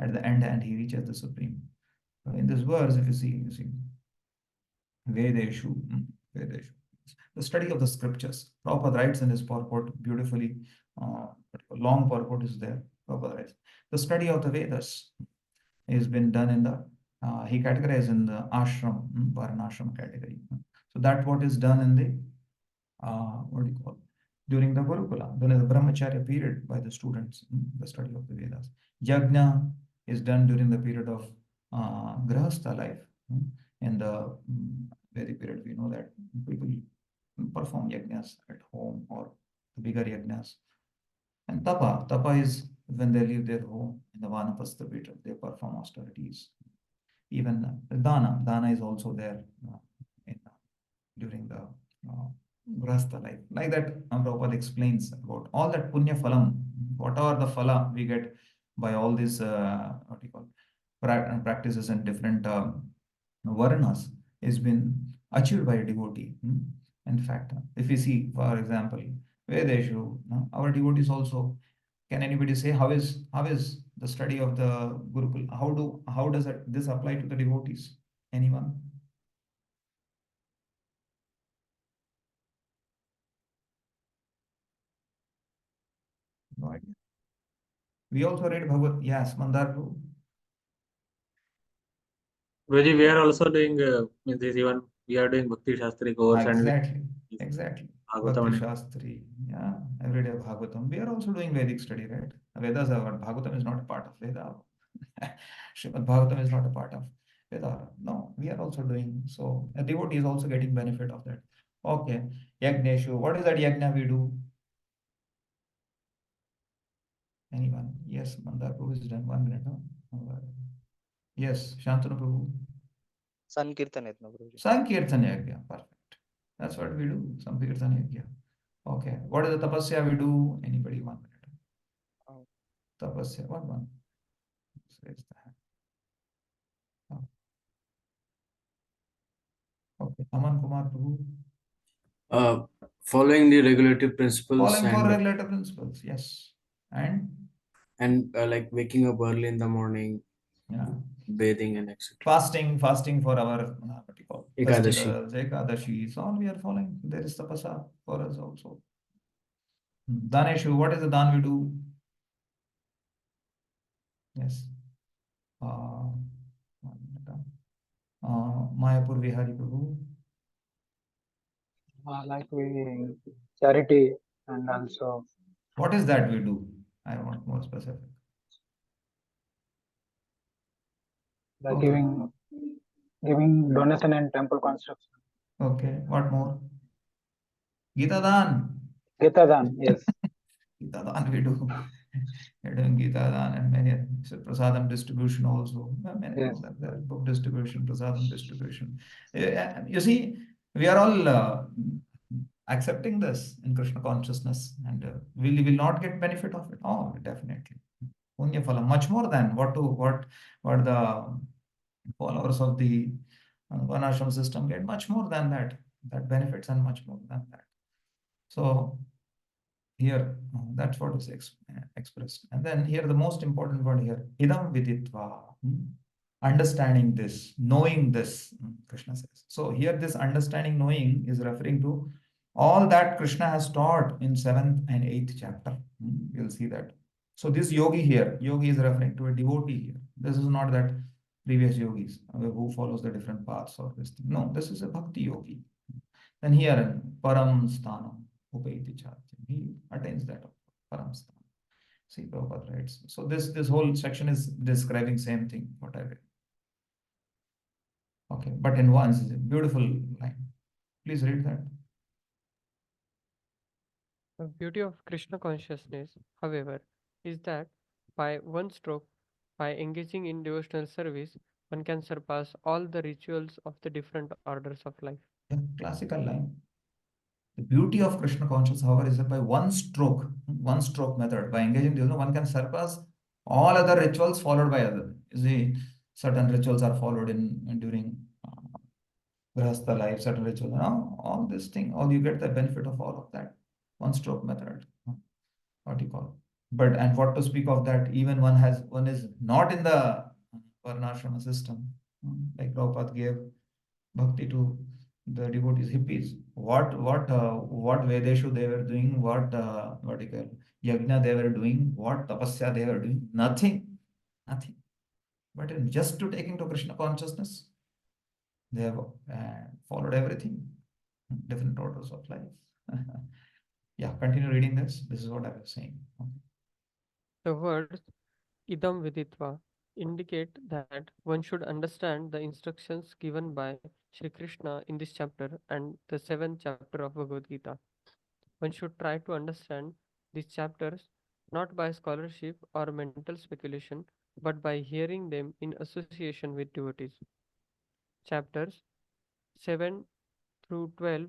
at the end, and he reaches the supreme. In this verse, if you see Vedeshu, the study of the scriptures. Prabhupada writes in his purport beautifully, long purport is there. Prabhupada writes, the study of the Vedas has been done in the, he categorized in the ashram, Varnashram category. So that what is done in the, what do you call, during the Gurukula, during the Brahmacharya period by the students, the study of the Vedas. Yajna is done during the period of Grahastha life. In the Vedic period, we know that people perform yajnas at home or the bigger yajnas. And tapa is when they leave their home in the Vanapastha period, they perform austerities. Even dana is also there during the grahastha life. Like that, Prabhupada explains about all that punya phalam, whatever the phala we get by all these what do you call practices and different varnas is been achieved by a devotee. In fact, if we see, for example, Vedeshu, our devotees also. Can anybody say how is the study of the Gurukul? How does this apply to the devotees? Anyone? No idea. We also read Bhagavad. Yes, Mandar. Guruji, we are also doing this even we are doing Bhakti Shastri course and Exactly. Bhagavatam Bhakti and Shastri. Yeah, every day Bhagavatam. We are also doing Vedic study, right? Vedas are what? Bhagavatam is not a part of Veda. Srimad Bhagavatam is not a part of Veda. No, we are also doing. So a devotee is also getting benefit of that. Okay. Yagneshu. What is that yagna we do? Anyone? Yes, Mandar Prabhu is done. 1 minute. No? Yes, Shantanu Prabhu. Sankirtan Yajna, Guruji. Sankirtan Yagya. Perfect. That's what we do. Sankirtan Yagya. Okay. What is the tapasya we do? Anybody? 1 minute. Tapasya. One. Raise the hand. Okay. Aman Kumar Prabhu. Following the regulative principles Following for and regulative principles. Yes. And like waking up early in the morning, yeah, bathing and etc. Fasting for our what you call Ekadashi. festivals, Ekadashi. So all we are following. There is tapasya for us also. Daneshu, what is the dan we do? Yes. 1 minute. Mayapur Vihari Prabhu. Like we charity and also What is that we do? I want more specific. like Okay. giving donation and temple construction. Okay. What more? Gita Dan. Gita Dan, yes. Gita Dan we do. We're doing Gita Dan and many so prasadam distribution also. Many Yes. book distribution, prasadam distribution. You see, we are all accepting this in Krishna consciousness, and will not get benefit of it. Oh, definitely. Punya phala, much more than what the followers of the Varnashram system get, much more than that benefits and much more than that. So here, that's what is expressed. And then here, the most important word here, idam viditva, understanding this, knowing this, Krishna says. So here, this understanding, knowing is referring to all that Krishna has taught in 7th and 8th chapter. You'll see that. So this yogi here, yogi is referring to a devotee here. This is not that previous yogis who follows the different paths or this thing. No, this is a bhakti yogi. Then here, param sthanam upaiti chatyam. He attains that param sthanam. See, Prabhupada writes. So this whole section is describing same thing, what I read. Okay, but in one beautiful line. Please read that. The beauty of Krishna consciousness, however, is that by one stroke, by engaging in devotional service, one can surpass all the rituals of the different orders of life. Yeah, classical line. The beauty of Krishna consciousness, however, is that by one stroke method, by engaging this, one can surpass all other rituals followed by other. You see, certain rituals are followed during grahastha life, certain rituals, all this thing, all you get the benefit of all of that. One stroke method. What do you call? But and what to speak of that, even one is not in the Varnashrama system, like Prabhupada gave bhakti to the devotees, hippies. What Vedeshu they were doing, what do you call, yajna they were doing, what tapasya they were doing, nothing. But just to taking to Krishna consciousness, they have followed everything, different orders of life. Yeah, continue reading this. This is what I was saying. The words idam viditva indicate that one should understand the instructions given by Sri Krishna in this chapter and the 7th chapter of Bhagavad Gita. One should try to understand these chapters not by scholarship or mental speculation, but by hearing them in association with devotees. Chapters 7 through 12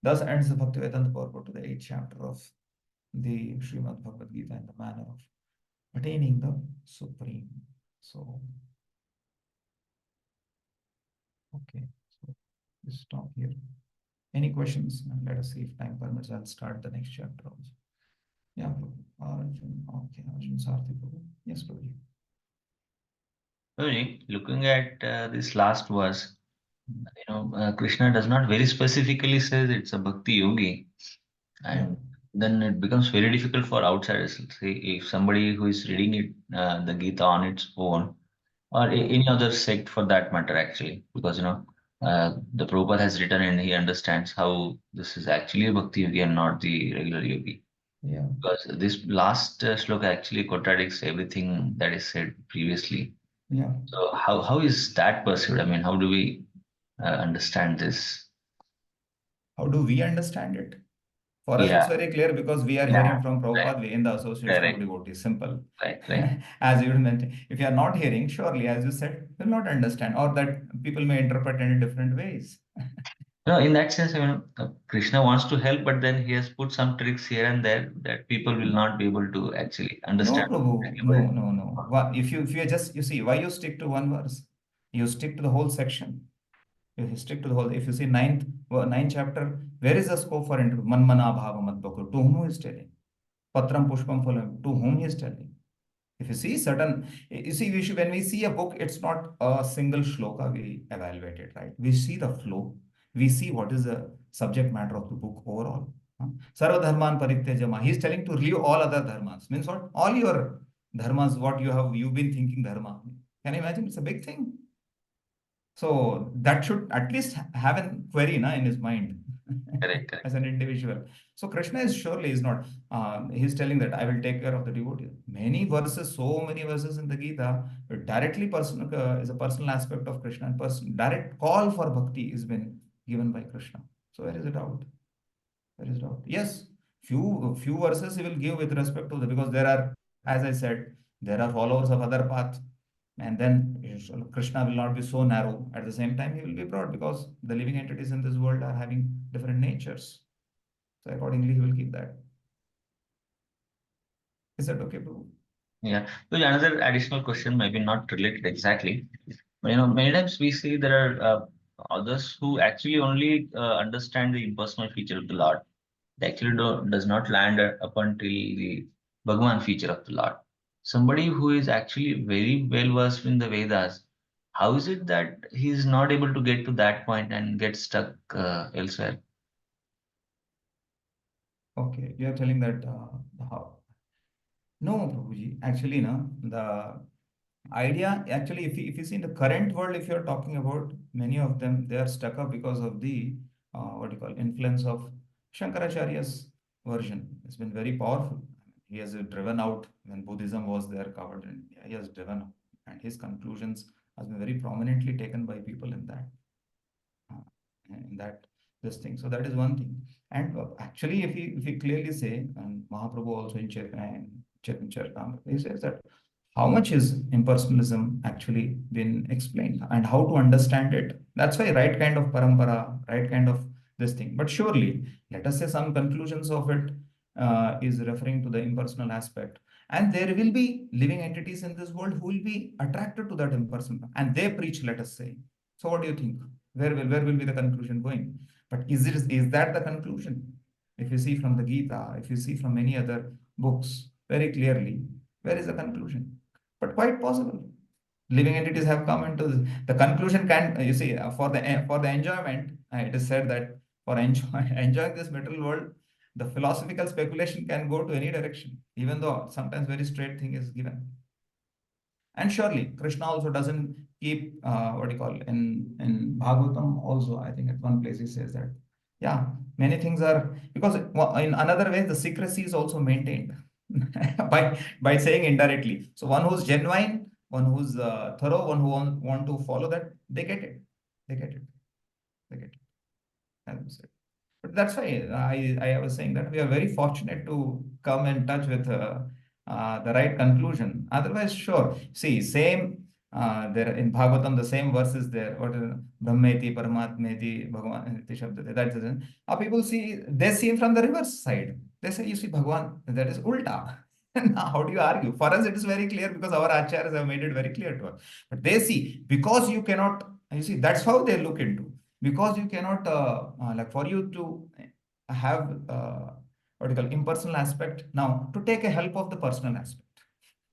Thus ends the Bhaktivedanta purport to the 8th chapter of the Srimad Bhagavad Gita in the manner of attaining the Supreme. So, okay, so we stop here. Any questions? And let us see if time permits. I'll start the next chapter also. Yeah, Arjun. Okay, Arjun Sarthi Prabhu. Yes, Prabhu. Looking at this last verse, Krishna does not very specifically says it's a bhakti yogi, and then it becomes very difficult for outsiders. Say if somebody who is reading it, the Gita on its own, or any other sect for that matter, actually, because the Prabhupada has written and he understands how this is actually a bhakti yogi and not the regular yogi. Yeah. Because this last sloka actually contradicts everything that is said previously. Yeah. So how is that perceived? I mean, how do we understand this? How do we understand it? For us, Yeah. it's very clear because we are Yeah. hearing from Prabhupada, Right. we in the association Correct. of devotees. Simple. Right. As you mentioned, if you are not hearing, surely, as you said, you will not understand, or that people may interpret in different ways. No, in that sense, Krishna wants to help, but then he has put some tricks here and there that people will not be able to actually No, understand. Prabhu. No. If you just, you see, why you stick to one verse? You stick to the whole section. You stick to the whole. If you see ninth chapter, where is the scope for interview? Manmana bhava mad bhakur. To whom he is telling? Patram pushpam phalam. To whom he is telling? If you see certain, you see, when we see a book, it's not a single shloka we evaluate it, right? We see the flow. We see what is the subject matter of the book overall. Sarva dharman parityajama. He's telling to leave all other dharmas. Means what? All your dharmas, what you've been thinking dharma. Can you imagine? It's a big thing. So that should at least have a query in his mind Correct. as an individual. So Krishna is not. He's telling that I will take care of the devotee. Many verses, so many verses in the Gita, directly personal is a personal aspect of Krishna, and direct call for bhakti is been given by Krishna. So where is the doubt? There is doubt. Yes, few verses he will give with respect to the, because there are, as I said, there are followers of other path, and then Krishna will not be so narrow. At the same time, he will be broad because the living entities in this world are having different natures. So accordingly, he will keep that. Is that okay, Prabhu? Yeah. So another additional question, maybe not related exactly, but many times we see there are others who actually only understand the impersonal feature of the Lord. They actually does not land up until the Bhagwan feature of the Lord. Somebody who is actually very well versed in the Vedas, how is it that he is not able to get to that point and get stuck elsewhere? Okay, you are telling that how? No, Prabhuji. Actually, the idea, actually, if you see in the current world, if you're talking about many of them, they are stuck up because of the what do you call influence of Shankaracharya's version. It's been very powerful. He has driven out when Buddhism was there covered, and he has driven out, and his conclusions has been very prominently taken by people in that this thing. So that is one thing. And actually, if we clearly say, and Mahaprabhu also in Charitamrita, he says that how much is impersonalism actually been explained and how to understand it. That's why right kind of parampara, right kind of this thing. But surely, let us say some conclusions of it is referring to the impersonal aspect. And there will be living entities in this world who will be attracted to that impersonal, and they preach, let us say. So what do you think? Where will be the conclusion going? But is that the conclusion? If you see from the Gita, if you see from many other books very clearly, where is the conclusion? But quite possible. Living entities have come into this. The conclusion can, you see, for the enjoyment, it is said that for enjoying this material world, the philosophical speculation can go to any direction, even though sometimes very straight thing is given. And surely Krishna also doesn't keep what do you call in Bhagavatam also, I think at one place he says that, yeah, many things are, because in another way the secrecy is also maintained by saying indirectly. So one who's genuine, one who's thorough, one who want to follow that, they get it. They get it. They get it. As you said. But that's why I was saying that we are very fortunate to come in touch with the right conclusion. Otherwise, sure. See, same there in Bhagavatam, the same verse is there. What is Brahmeti, Paramatmeti, Bhagavan, Shabda. That's it. People see, they see from the reverse side. They say, you see, Bhagavan, that is ulta. Now, how do you argue? For us, it is very clear because our acharyas have made it very clear to us. But they see, because you cannot, you see, that's how they look into. Because you cannot, like for you to have what you call impersonal aspect, now to take a help of the personal aspect.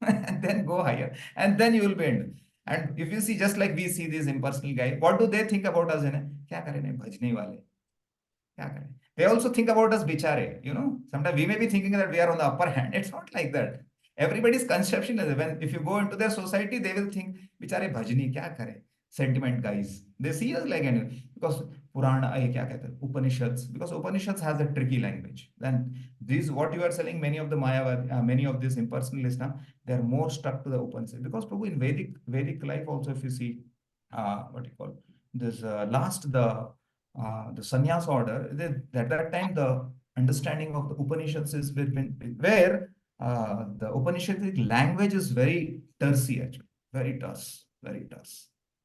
And then go higher, and then you will bend. And if you see, just like we see this impersonal guy, what do they think about us? Kya kare ne, bhajne wale. Kya kare? They also think about us bichare, Sometimes we may be thinking that we are on the upper hand. It's not like that. Everybody's conception is when if you go into their society, they will think, bichare bhajni, kya kare? Sentiment guys. They see us like anyway. Because Purana, kya kehte, Upanishads, because Upanishads has a tricky language. Then these, what you are selling, many of the Mayavad, many of these impersonalists, they are more stuck to the Upanishad. Because Prabhu, in Vedic life also, if you see, what you call this the sannyas order, at that time the understanding of the Upanishads is where the Upanishadic language is very tersy actually, very terse,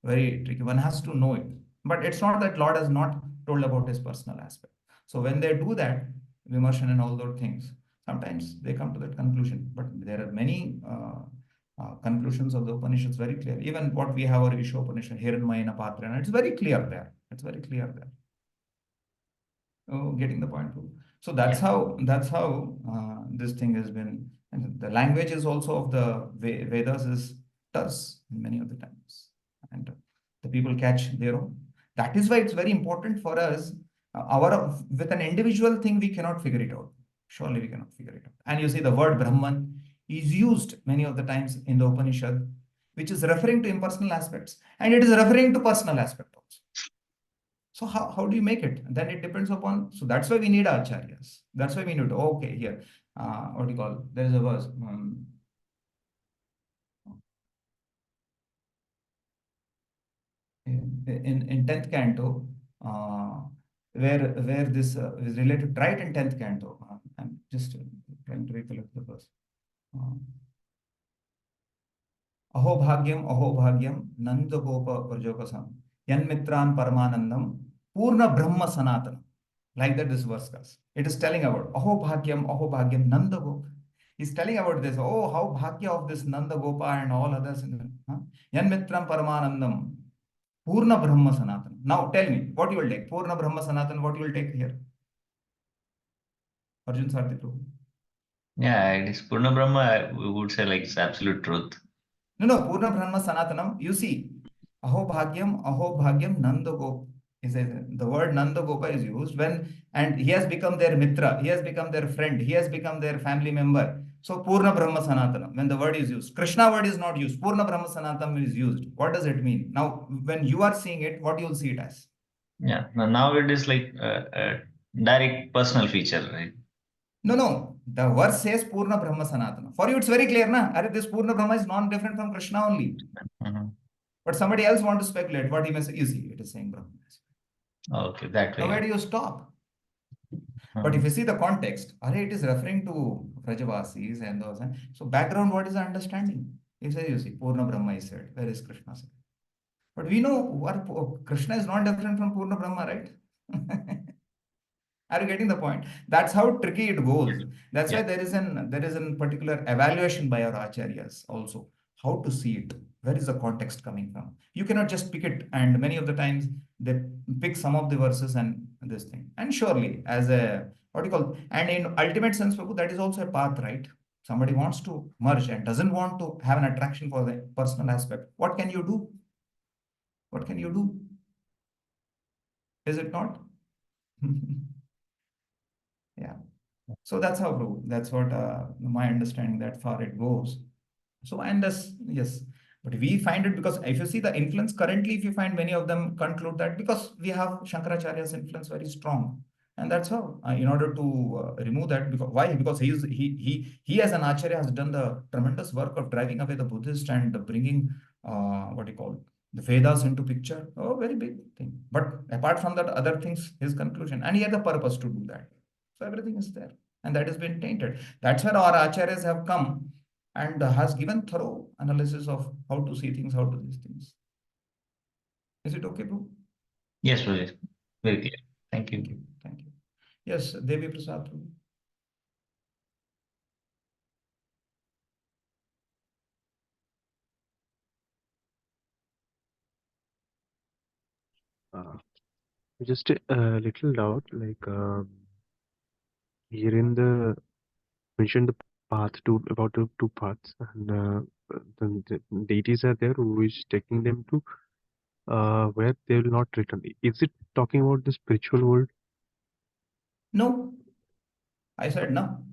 very tricky. One has to know it. But it's not that Lord has not told about his personal aspect. So when they do that, Vimarshan and all those things, sometimes they come to that conclusion. But there are many conclusions of the Upanishads very clear. Even what we have our Isha Upanishad, Hiranmayana Patrana, it's very clear there. It's very clear there. Oh, getting the point. So that's how this thing has been. And the language is also of the Vedas is terse many of the times, and the people catch their own. That is why it's very important for us. With an individual thing, we cannot figure it out. Surely we cannot figure it out. And you see, the word Brahman is used many of the times in the Upanishad, which is referring to impersonal aspects, and it is referring to personal aspect also. So how do you make it? Then it depends upon. So that's why we need acharyas. That's why we need. Okay, here, what do you call? There is a verse. In 10th canto, where this is related, right in 10th canto. I'm just trying to recollect the verse. Aho bhagyam nanda gopa prajokasam yanmitran paramanandam purna brahma sanatana. Like that this verse goes. It is telling about aho bhagyam nanda gopa. He's telling about this. Oh, how bhagya of this Nanda Gopa and all others. Yanmitram paramanandam purna brahma sanatana. Now tell me, what you will take? Purna brahma sanatana, what you will take here? Arjun Sarthi Prabhu. Yeah, it is Purna Brahma, we would say like it's absolute truth. No, Purna Brahma Sanatanam, you see, Aho Bhagyam, Nanda Gopa. The word Nanda Gopa is used and he has become their mitra, he has become their friend, he has become their family member. So Purna Brahma Sanatanam, when the word is used, Krishna word is not used, Purna Brahma Sanatanam is used. What does it mean? Now, when you are seeing it, what you will see it as? Yeah, now it is like a direct personal feature, right? No. The verse says Purna Brahma Sanatana. For you, it's very clear, na? This Purna Brahma is non-different from Krishna only. But somebody else want to speculate what he may say. You see, it is saying Brahma. Okay, that way. Now, where do you stop? But if you see the context, it is referring to Vrajavasis and those. So background, what is the understanding? You see, Purna Brahma is said. Where is Krishna said? But we know what Krishna is not different from Purna Brahma, right? Are you getting the point? That's how tricky it goes. That's why there is an particular evaluation by our acharyas also. How to see it? Where is the context coming from? You cannot just pick it, and many of the times they pick some of the verses and this thing. And surely, as a and in ultimate sense, Prabhu, that is also a path, right? Somebody wants to merge and doesn't want to have an attraction for the personal aspect. What can you do? What can you do? Is it not? Yeah. So that's how, that's what my understanding that far it goes. So, and this, yes, but we find it because if you see the influence currently, if you find many of them conclude that because we have Shankaracharya's influence very strong. And that's how, in order to remove that, because why? Because he as an Acharya has done the tremendous work of driving away the Buddhist and bringing, the Vedas into picture. Oh, very big thing. But apart from that, other things, his conclusion, and he had the purpose to do that. So everything is there, and that has been tainted. That's where our acharyas have come and has given thorough analysis of how to see things, how to these things. Is it okay, bro? Yes, Prabhuji. Very clear. Thank you. Thank you. Thank you. Yes, Devi Prasad. Prabhu. Just a little doubt, like here in the mentioned the path to about the two paths, and the deities are there who is taking them to where they will not return. Is it talking about the spiritual world? No, I said no.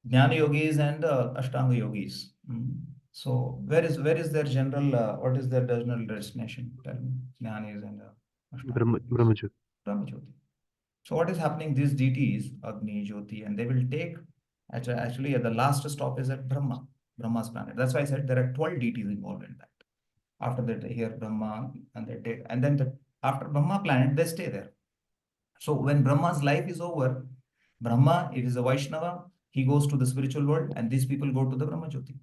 Jnana yogis and Ashtanga yogis. So where is their general? What is their general destination? Tell me, Jnanis and Ashtanga yogis. Brahmajyoti. Brahmajyoti. So what is happening? These deities, Agni, Jyoti, and they will take. Actually, the last stop is at Brahma, Brahma's planet. That's why I said there are 12 deities involved in that. After that, they hear Brahma, and they take, and then after Brahma planet, they stay there. So when Brahma's life is over, Brahma, if is a Vaishnava, he goes to the spiritual world, and these people go to the Brahma Jyoti.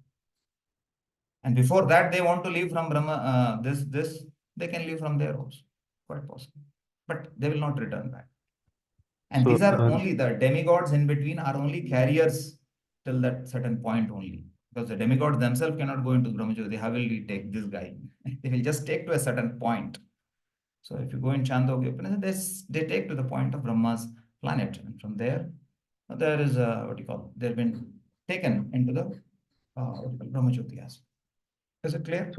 And before that, they want to leave from Brahma, they can leave from there also, quite possible. But they will not return back. And So, these are only the demigods in between are only carriers till that certain point only. Because the demigods themselves cannot go into Brahma Jyoti. How will we take this guy? They will just take to a certain point. So if you go in Chandogya Upanishad, they take to the point of Brahma's planet. And from there, there is they've been taken into the Brahma Jyoti as. Is it clear?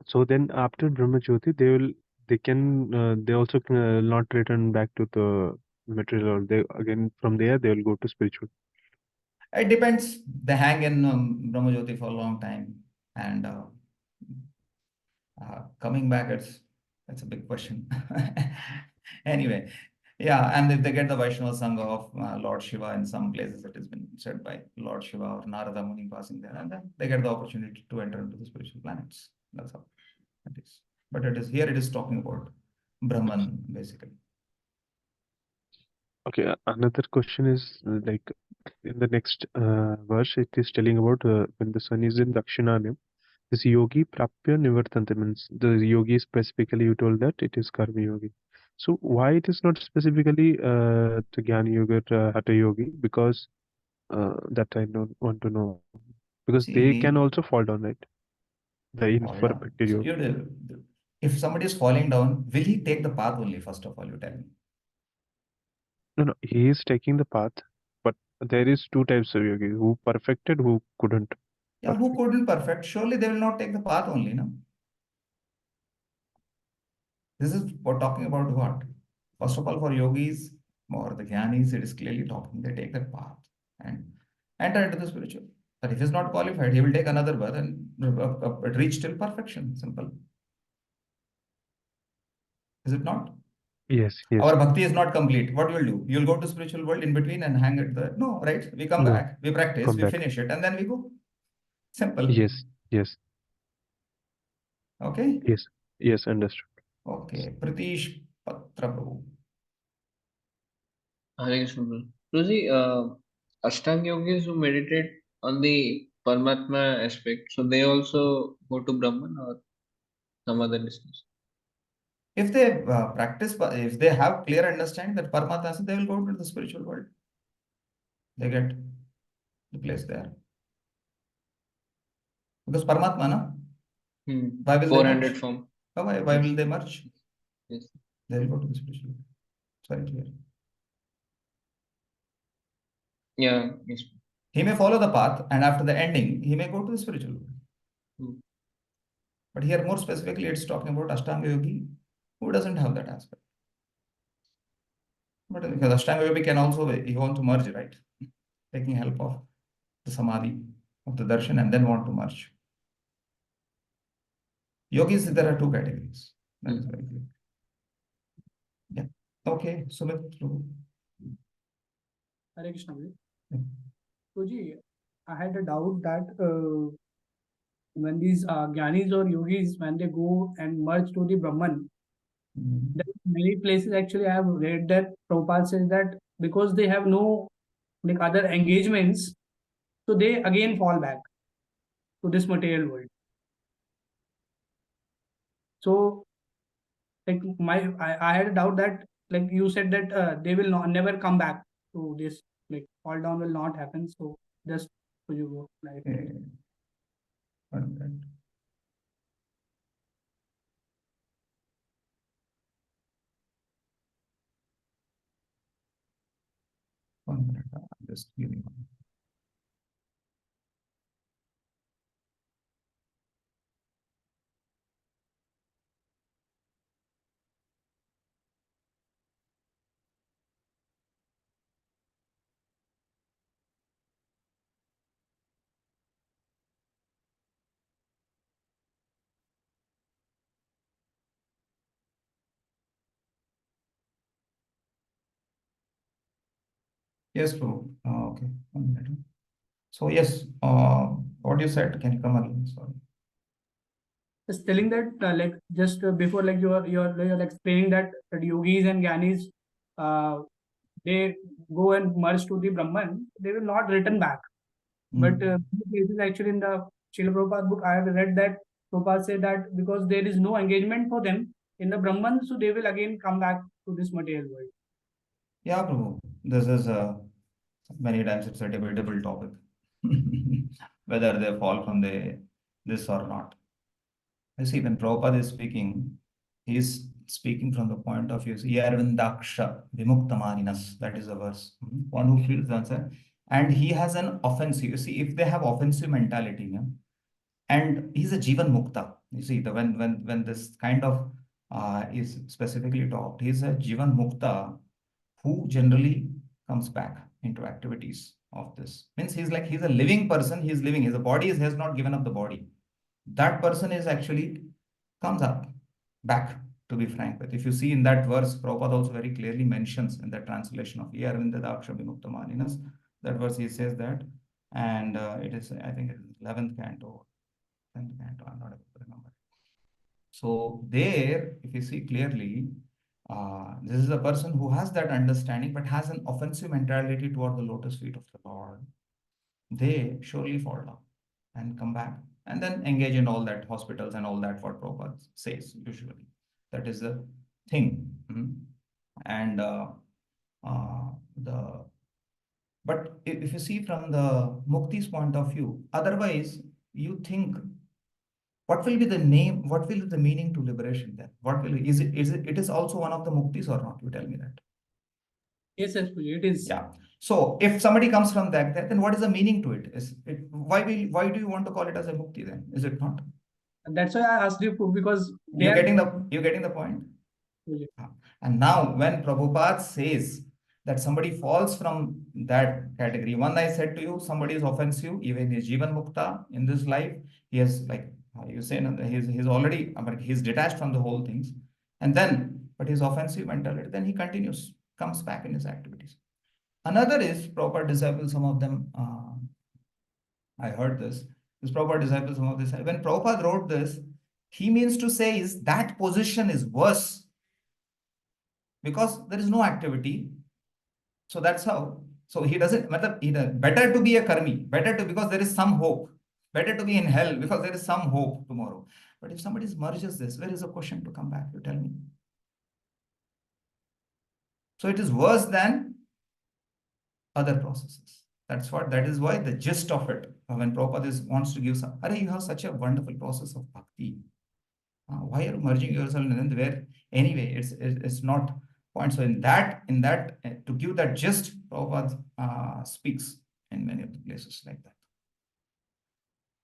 So then after Brahmajyoti, they also can, not return back to the material world. They again from there they will go to spiritual. It depends. They hang in Brahma Jyoti for a long time, and coming back, it's a big question. Anyway, yeah, and if they get the Vaishnava Sangha of Lord Shiva in some places, it has been said by Lord Shiva or Narada Muni passing there, and then they get the opportunity to enter into the spiritual planets. That's how it is. But it is talking about Brahman basically. Okay, another question is like in the next verse, it is telling about when the sun is in Dakshinayam, this yogi prapya nivartante means the yogi specifically you told that it is karma yogi. So why it is not specifically the Jnana yoga or Hatha yogi? Because that I don't want to know. Because they can also fall down, right? The imperfect So yogi. if somebody is falling down, will he take the path only? First of all, you tell me. No, he is taking the path, but there is two types of yogi who perfected, who couldn't. Yeah, who couldn't perfect? Surely they will not take the path only, no? This is for talking about what? First of all, for yogis or the jnanis, it is clearly talking. They take that path and enter into the spiritual. But if he is not qualified, he will take another birth and reach till perfection. Simple. Is it not? Yes, yes. Our bhakti is not complete. What you will do? You'll go to spiritual world in between and hang at the no, right? We come No, back, we practice, come we back. finish it, and then we go. Simple. Yes, yes, Okay. yes, yes, understood. Okay. Pratish Patra Prabhu. Hare Krishna. Rosie, Ashtanga yogis who meditate on the Paramatma aspect, so they also go to Brahman or some other distance? If they practice, if they have clear understanding that Paramatma, they will go to the spiritual world. They get the place there. Because Paramatma, no? Why will they 400 merge? form. Why will they merge? Yes. They will go to the spiritual world. It's very clear. Yeah, yes. He may follow the path, and after the ending, he may go to the spiritual world. But here, more specifically, it's talking about Ashtanga Yogi who doesn't have that aspect. But because Ashtanga Yogi can also, he want to merge, right? Taking help of the Samadhi, of the Darshan, and then want to merge. Yogis, there are two categories. That is very clear. Yeah. Okay, Sumit. Hare Krishna. Ji, I had a doubt that when these Gyanis or Yogis, when they go and merge to the Brahman, there are many places actually I have read that Prabhupada says that because they have no like other engagements, so they again fall back. to this material world. So like I had a doubt that like you said that they will never come back to this, like fall down will not happen. So just for you go like One minute. One minute. Just give me one. Yes, bro. Okay. 1 minute. So yes, what you said, can you come again? Sorry. just telling that like just before like you're explaining that yogis and gyanis they go and merge to the Brahman, they will not return back. But this is actually in the Srila Prabhupada book, I have read that Prabhupada said that because there is no engagement for them in the Brahman, so they will again come back to this material world. Yeah, Prabhu. This is many times it's a debatable topic, whether they fall from this or not. You see, when Prabhupada is speaking, he is speaking from the point of view, Yarvindaksha Vimuktamaninas, that is the verse. One who feels the answer. And he has an offensive. You see, if they have offensive mentality, and he's a Jivan Mukta. You see, when this kind of is specifically talked, he's a Jivan Mukta who generally comes back into activities of this. Means he's a living person, he's living, his body has not given up the body. That person is actually comes up back, to be frank with. If you see in that verse, Prabhupada also very clearly mentions in the translation of Yarvindadaksha Vimuktamaninas, that verse he says that, and it is, I think, 11th canto, 10th canto, I'm not able to remember. So there, if you see clearly, this is a person who has that understanding but has an offensive mentality toward the lotus feet of the Lord. They surely fall down and come back and then engage in all that hospitals and all that what Prabhupada says usually. That is the thing. And but if you see from the Mukti's point of view, otherwise you think, what will be the name, what will be the meaning to liberation then? What will is it is also one of the Muktis or not? You tell me that. Yes, it is. Yeah. So if somebody comes from that, then what is the meaning to it? Is it why do you want to call it as a mukti then? Is it not? And that's why I asked you because you're getting the point. Yeah. And now when Prabhupada says that somebody falls from that category, one I said to you, somebody is offensive, even his Jivan Mukta in this life, he has like you say, he's already he's detached from the whole things, and then but his offensive mentality, then he continues, comes back in his activities. Another is proper disciples, some of them, I heard this proper disciples, some of this. When Prabhupada wrote this, he means to say is that position is worse because there is no activity. So that's how. So he doesn't, better to be a karmi, because there is some hope. Better to be in hell because there is some hope tomorrow. But if somebody merges this, where is the question to come back? You tell me. So it is worse than other processes. That is why the gist of it, when Prabhupada wants to give some, you have such a wonderful process of bhakti. Why are you merging yourself in then where anyway it's not point. So in that to give that gist, Prabhupada speaks in many of the places like that.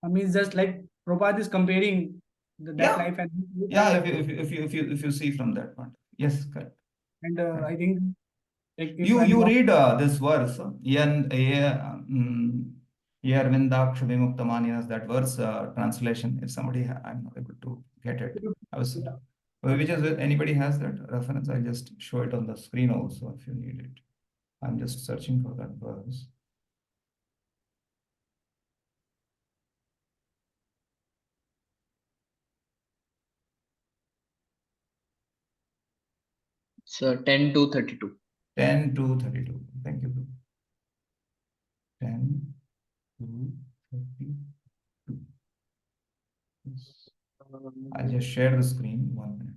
I mean, it's just like Prabhupada is comparing that life and if you see from that point, yes, correct. And I think like you read this verse, Yarvindaksha Vimuktamaninas, that verse translation. If somebody I'm not able to get it, which is anybody has that reference, I'll just show it on the screen also if you need it. I'm just searching for that verse. So 10 to 32. 10 to 32. Thank you. 10 to 32. I'll just share the screen. 1 minute.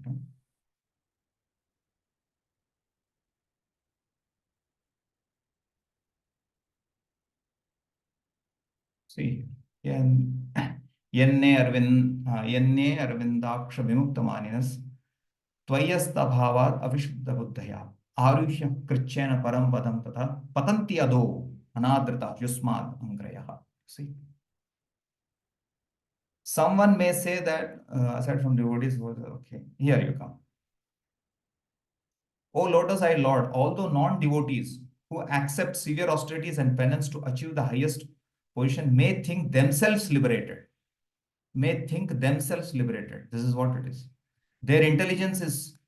See, yenne arvindaksha vimuktamaninas tvayasthabhavat avishuddha buddhaya aruhya krichena param padam tata patanti ado anadrita yusmad angrayah. See, someone may say that aside from devotees, okay, here you come. O lotus-eyed Lord, although non-devotees who accept severe austerities and penance to achieve the highest position may think themselves liberated. This is what it is. Their intelligence is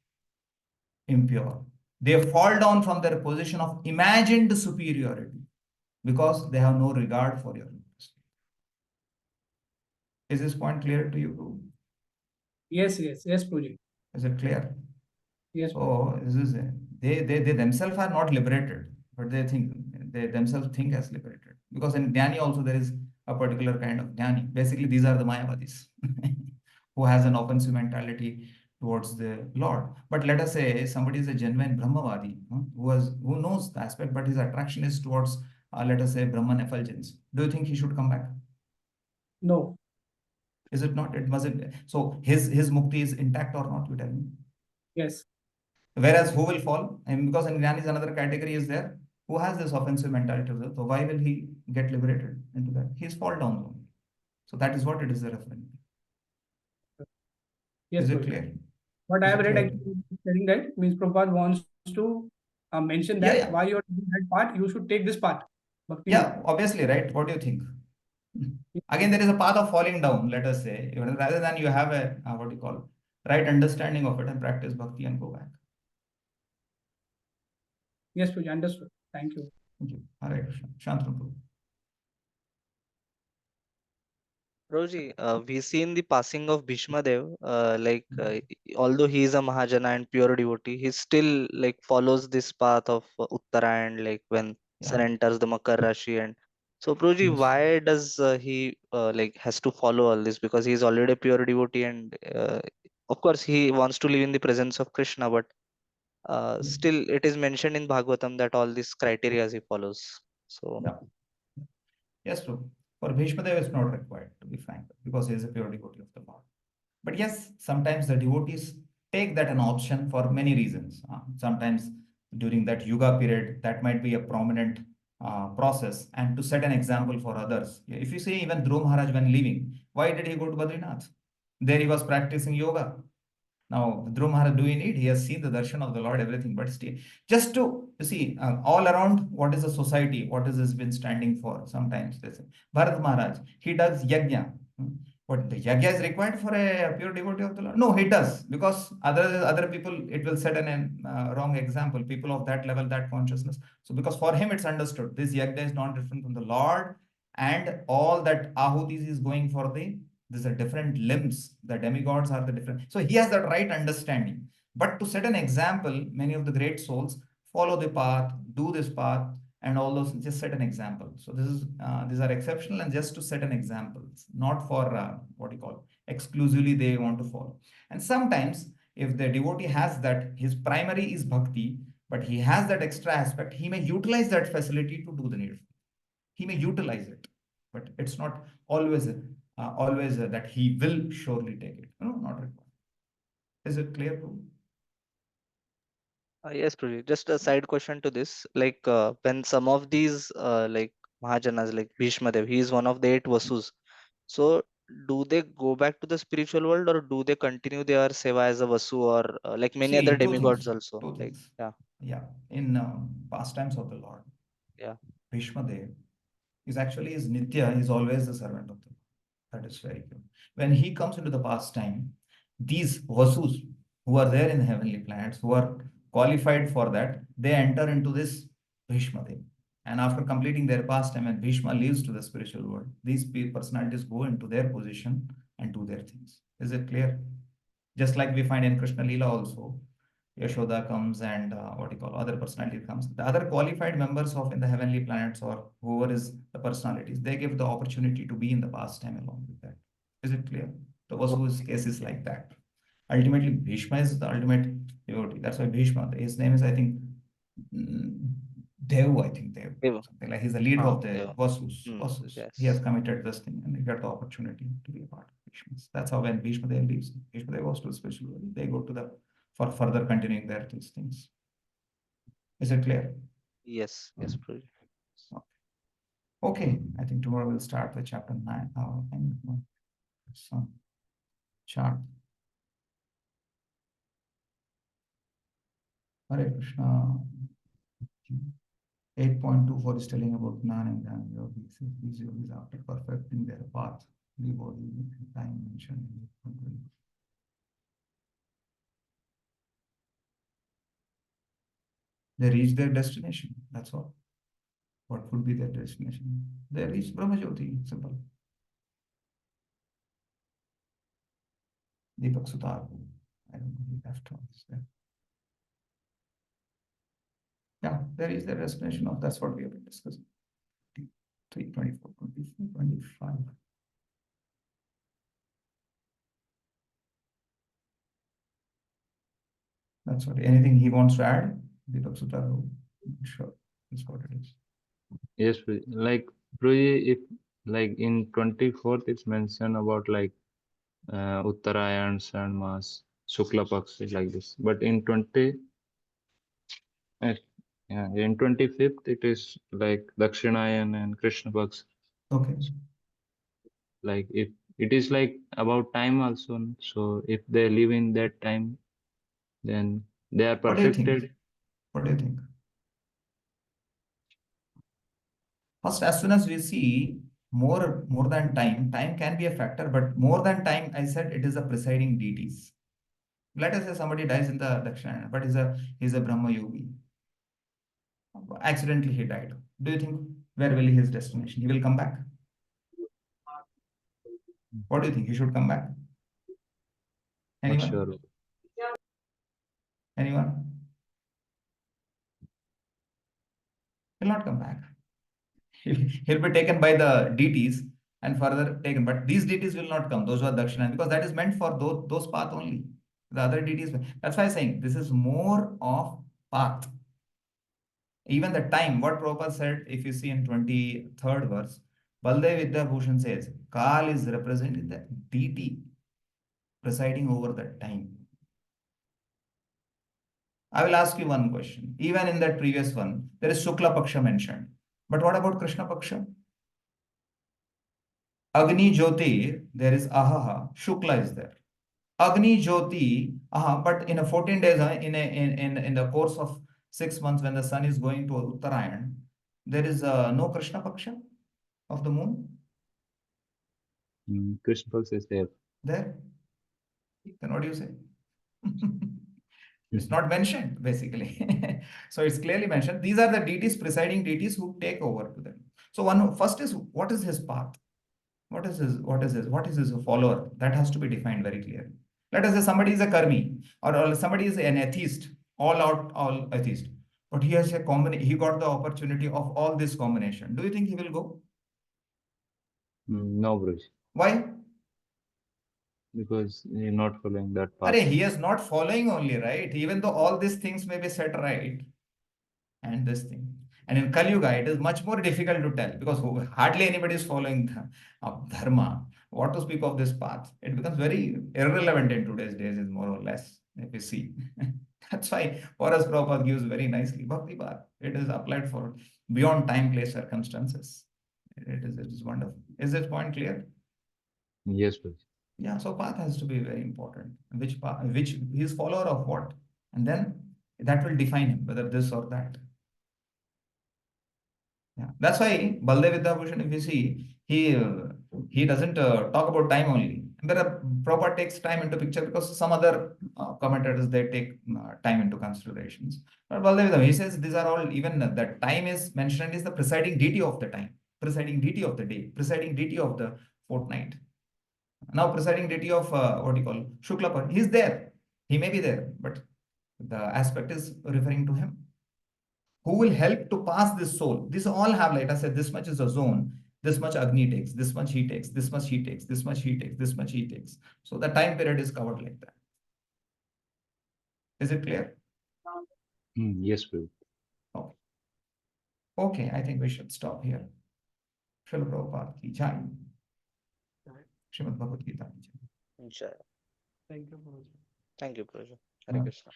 impure. They fall down from their position of imagined superiority because they have no regard for your interest. Is this point clear to you, Prabhu? Yes, Prabhuji. Is it clear? Yes. So this is they themselves are not liberated, but they themselves think as liberated. Because in Jnani also there is a particular kind of Jnani. Basically, these are the Mayavadis who has an offensive mentality towards the Lord. But let us say somebody is a genuine Brahmavadi who knows the aspect, but his attraction is towards let us say Brahman effulgence. Do you think he should come back? No. Is it not? It wasn't. So his mukti is intact or not? You tell me. Yes. Whereas who will fall? And because in Jnani another category is there who has this offensive mentality. So why will he get liberated into that? He's fall down zone. So that is what it is referring. Yes, is it Prabhuji. clear? What I Is have it read clear? actually saying that means Prabhupada wants to mention that Yeah. while you are doing that part, you should take this part. Bhakti. Yeah, obviously, right? What do you think? Again, there is a path of falling down, let us say, rather than you have a, what do you call, right understanding of it and practice bhakti and go back. Yes, Prabhuji, understood. Thank you. Thank you. Hare Krishna. Shantanu Prabhu. Roji, we see in the passing of Bhishma Dev, although he is a Mahajana and pure devotee, he still follows this path of Uttarayan, when sun enters the Makar Rashi. And so, Prabhuji, Yes. why does he has to follow all this? Because he is already a pure devotee, and of course he wants to live in the presence of Krishna, but still it is mentioned in Bhagavatam that all these criteria he follows. So. Yeah. Yes, true. For Bhishma Deva, it's not required, to be frank, because he is a pure devotee of the Lord. But yes, sometimes the devotees take that an option for many reasons. Sometimes during that Yuga period, that might be a prominent process and to set an example for others. If you see even Dhruv Maharaj when leaving, why did he go to Badrinath? There he was practicing yoga. Now, Dhruv Maharaj, do we need? He has seen the darshan of the Lord, everything, but still, just to see all around what is the society, what is this been standing for. Sometimes they say, Bharat Maharaj, he does yajna. What the yajna is required for a pure devotee of the Lord? No, he does, because other people, it will set an wrong example, people of that level, that consciousness. So, because for him it's understood, this yajna is not different from the Lord, and all that ahutis is going for the these are different limbs. The demigods are the different. So he has that right understanding. But to set an example, many of the great souls follow the path, do this path, and all those. Just set an example. So this is these are exceptional, and just to set an example, not for what you call exclusively they want to follow. And sometimes, if the devotee has that, his primary is bhakti, but he has that extra aspect, he may utilize that facility to do the needful. He may utilize it, but it's not always that he will surely take it. No, not required. Is it clear, Prabhu? Yes, Prabhuji. Just a side question to this. When some of these Mahajanas, like Bhishma Dev, he is one of the 8 Vasus. So do they go back to the spiritual world, or do they continue their seva as a Vasu, or like many other See, two demigods things. also? Two things. Yeah. Yeah. In pastimes of the Lord, Yeah. Bhishma Dev is actually is Nitya, is always the servant of the Lord. That is very good. When he comes into the pastime, these Vasus who are there in the heavenly planets, who are qualified for that, they enter into this Bhishma Dev. And after completing their pastime and Bhishma leaves to the spiritual world, these personalities go into their position and do their things. Is it clear? Just like we find in Krishna Leela also, Yashoda comes and what you call other personality comes. The other qualified members of in the heavenly planets or whoever is the personalities, they give the opportunity to be in the pastime along with that. Is it clear? The Vasu's case is like that. Ultimately, Bhishma is the ultimate devotee. That's why Bhishma, his name is, I think, Dev, I think Dev. Deva. Something like he's the leader of the Deva. Vasus. Yes. He has committed this thing and they get the opportunity to be a part of Bhishma's. That's how when Bhishma Dev leaves, Bhishma Dev goes to a special world. They go to for further continuing these things. Is it clear? Yes, Prabhuji. Okay, I think tomorrow we'll start with chapter 9. And some chart. Hare Krishna. 8.24 is telling about Jnana and Jnana yogis. These yogis, after perfecting their path, the body time mentioned in 8.20. They reach their destination. That's all. What would be their destination? They reach Brahmajyoti. Simple. Deepak Sutar. I don't know the left one is there. Yeah, there is their destination of that's what we have been discussing. 3, 24, 24, 25. That's what. Anything he wants to add? Deepak Sutar. Sure, that's what it is. Yes, like Prabhuji, if like in 24th it's mentioned about like Uttarayan, Shanmas, Shukla Pakshi like this. But in 25th it is like Dakshinayan and Krishna Paksh. Okay. Like if it is like about time also, so if they live in that time, then they are What do you think? perfected. What do you think? First, as soon as we see more than time can be a factor, but more than time, I said it is a presiding deities. Let us say somebody dies in the Dakshina, but he's a Brahma yogi. Accidentally he died. Do you think where will his destination? He will come back. What do you think? He should come back? Anyone? Not sure. Anyone? He'll not come back. He'll be taken by the deities and further taken. But these deities will not come, those who are Dakshina, because that is meant for those path only. The other deities, that's why I'm saying this is more of path. Even the time, what Prabhupada said, if you see in 23rd verse, Baldev Vidya Bhushan says, Kal is representing the deity presiding over the time. I will ask you one question. Even in that previous one, there is Shukla Paksha mentioned. But what about Krishna Paksha? Agni Jyoti, there is Ahaha, Shukla is there. Agni Jyoti, but in a 14 days, in the course of 6 months when the sun is going to Uttarayan, there is no Krishna Paksha of the moon. Krishna Paksh is there. There. Then what do you say? It's not mentioned, basically. So it's clearly mentioned. These are the deities, presiding deities who take over to them. So first is, what is his path? What is his follower? That has to be defined very clearly. Let us say somebody is a karmi or somebody is an atheist, all atheist. But he has he got the opportunity of all this combination. Do you think he will go? No, Bruj. Why? Because he's not following that path. He is not following only, right? Even though all these things may be set right, and this thing. And in Kali Yuga, it is much more difficult to tell because hardly anybody is following dharma. What to speak of this path? It becomes very irrelevant in today's days, is more or less, if you see. That's why for us, Prabhupada gives very nicely Bhakti path. It is applied for beyond time, place, circumstances. It is wonderful. Is this point clear? Yes, Bruj. Yeah, so path has to be very important. Which path, which he is follower of what? And then that will define him, whether this or that. Yeah, that's why Baldev Vidyabhushan, if you see, he doesn't talk about time only. But Prabhupada takes time into picture because some other commentators, they take time into considerations. But Baldev Vidyabhushan, he says these are all, even the time is mentioned is the presiding deity of the time, presiding deity of the day, presiding deity of the fortnight. Now presiding deity of what you call Shukla, he's there. He may be there, but the aspect is referring to him. Who will help to pass this soul? These all have, like I said, this much is a zone. this much Agni takes, this much he takes, this much he takes, this much he takes, this much he takes. So the time period is covered like that. Is it clear? Yes, Prabhu. Okay. Okay, I think we should stop here. Srila Prabhupada ki jai. Srimad Bhagavad Gita ki jai. Jai. Thank you, Prabhuji. Thank you, Prabhuji. Hare Krishna.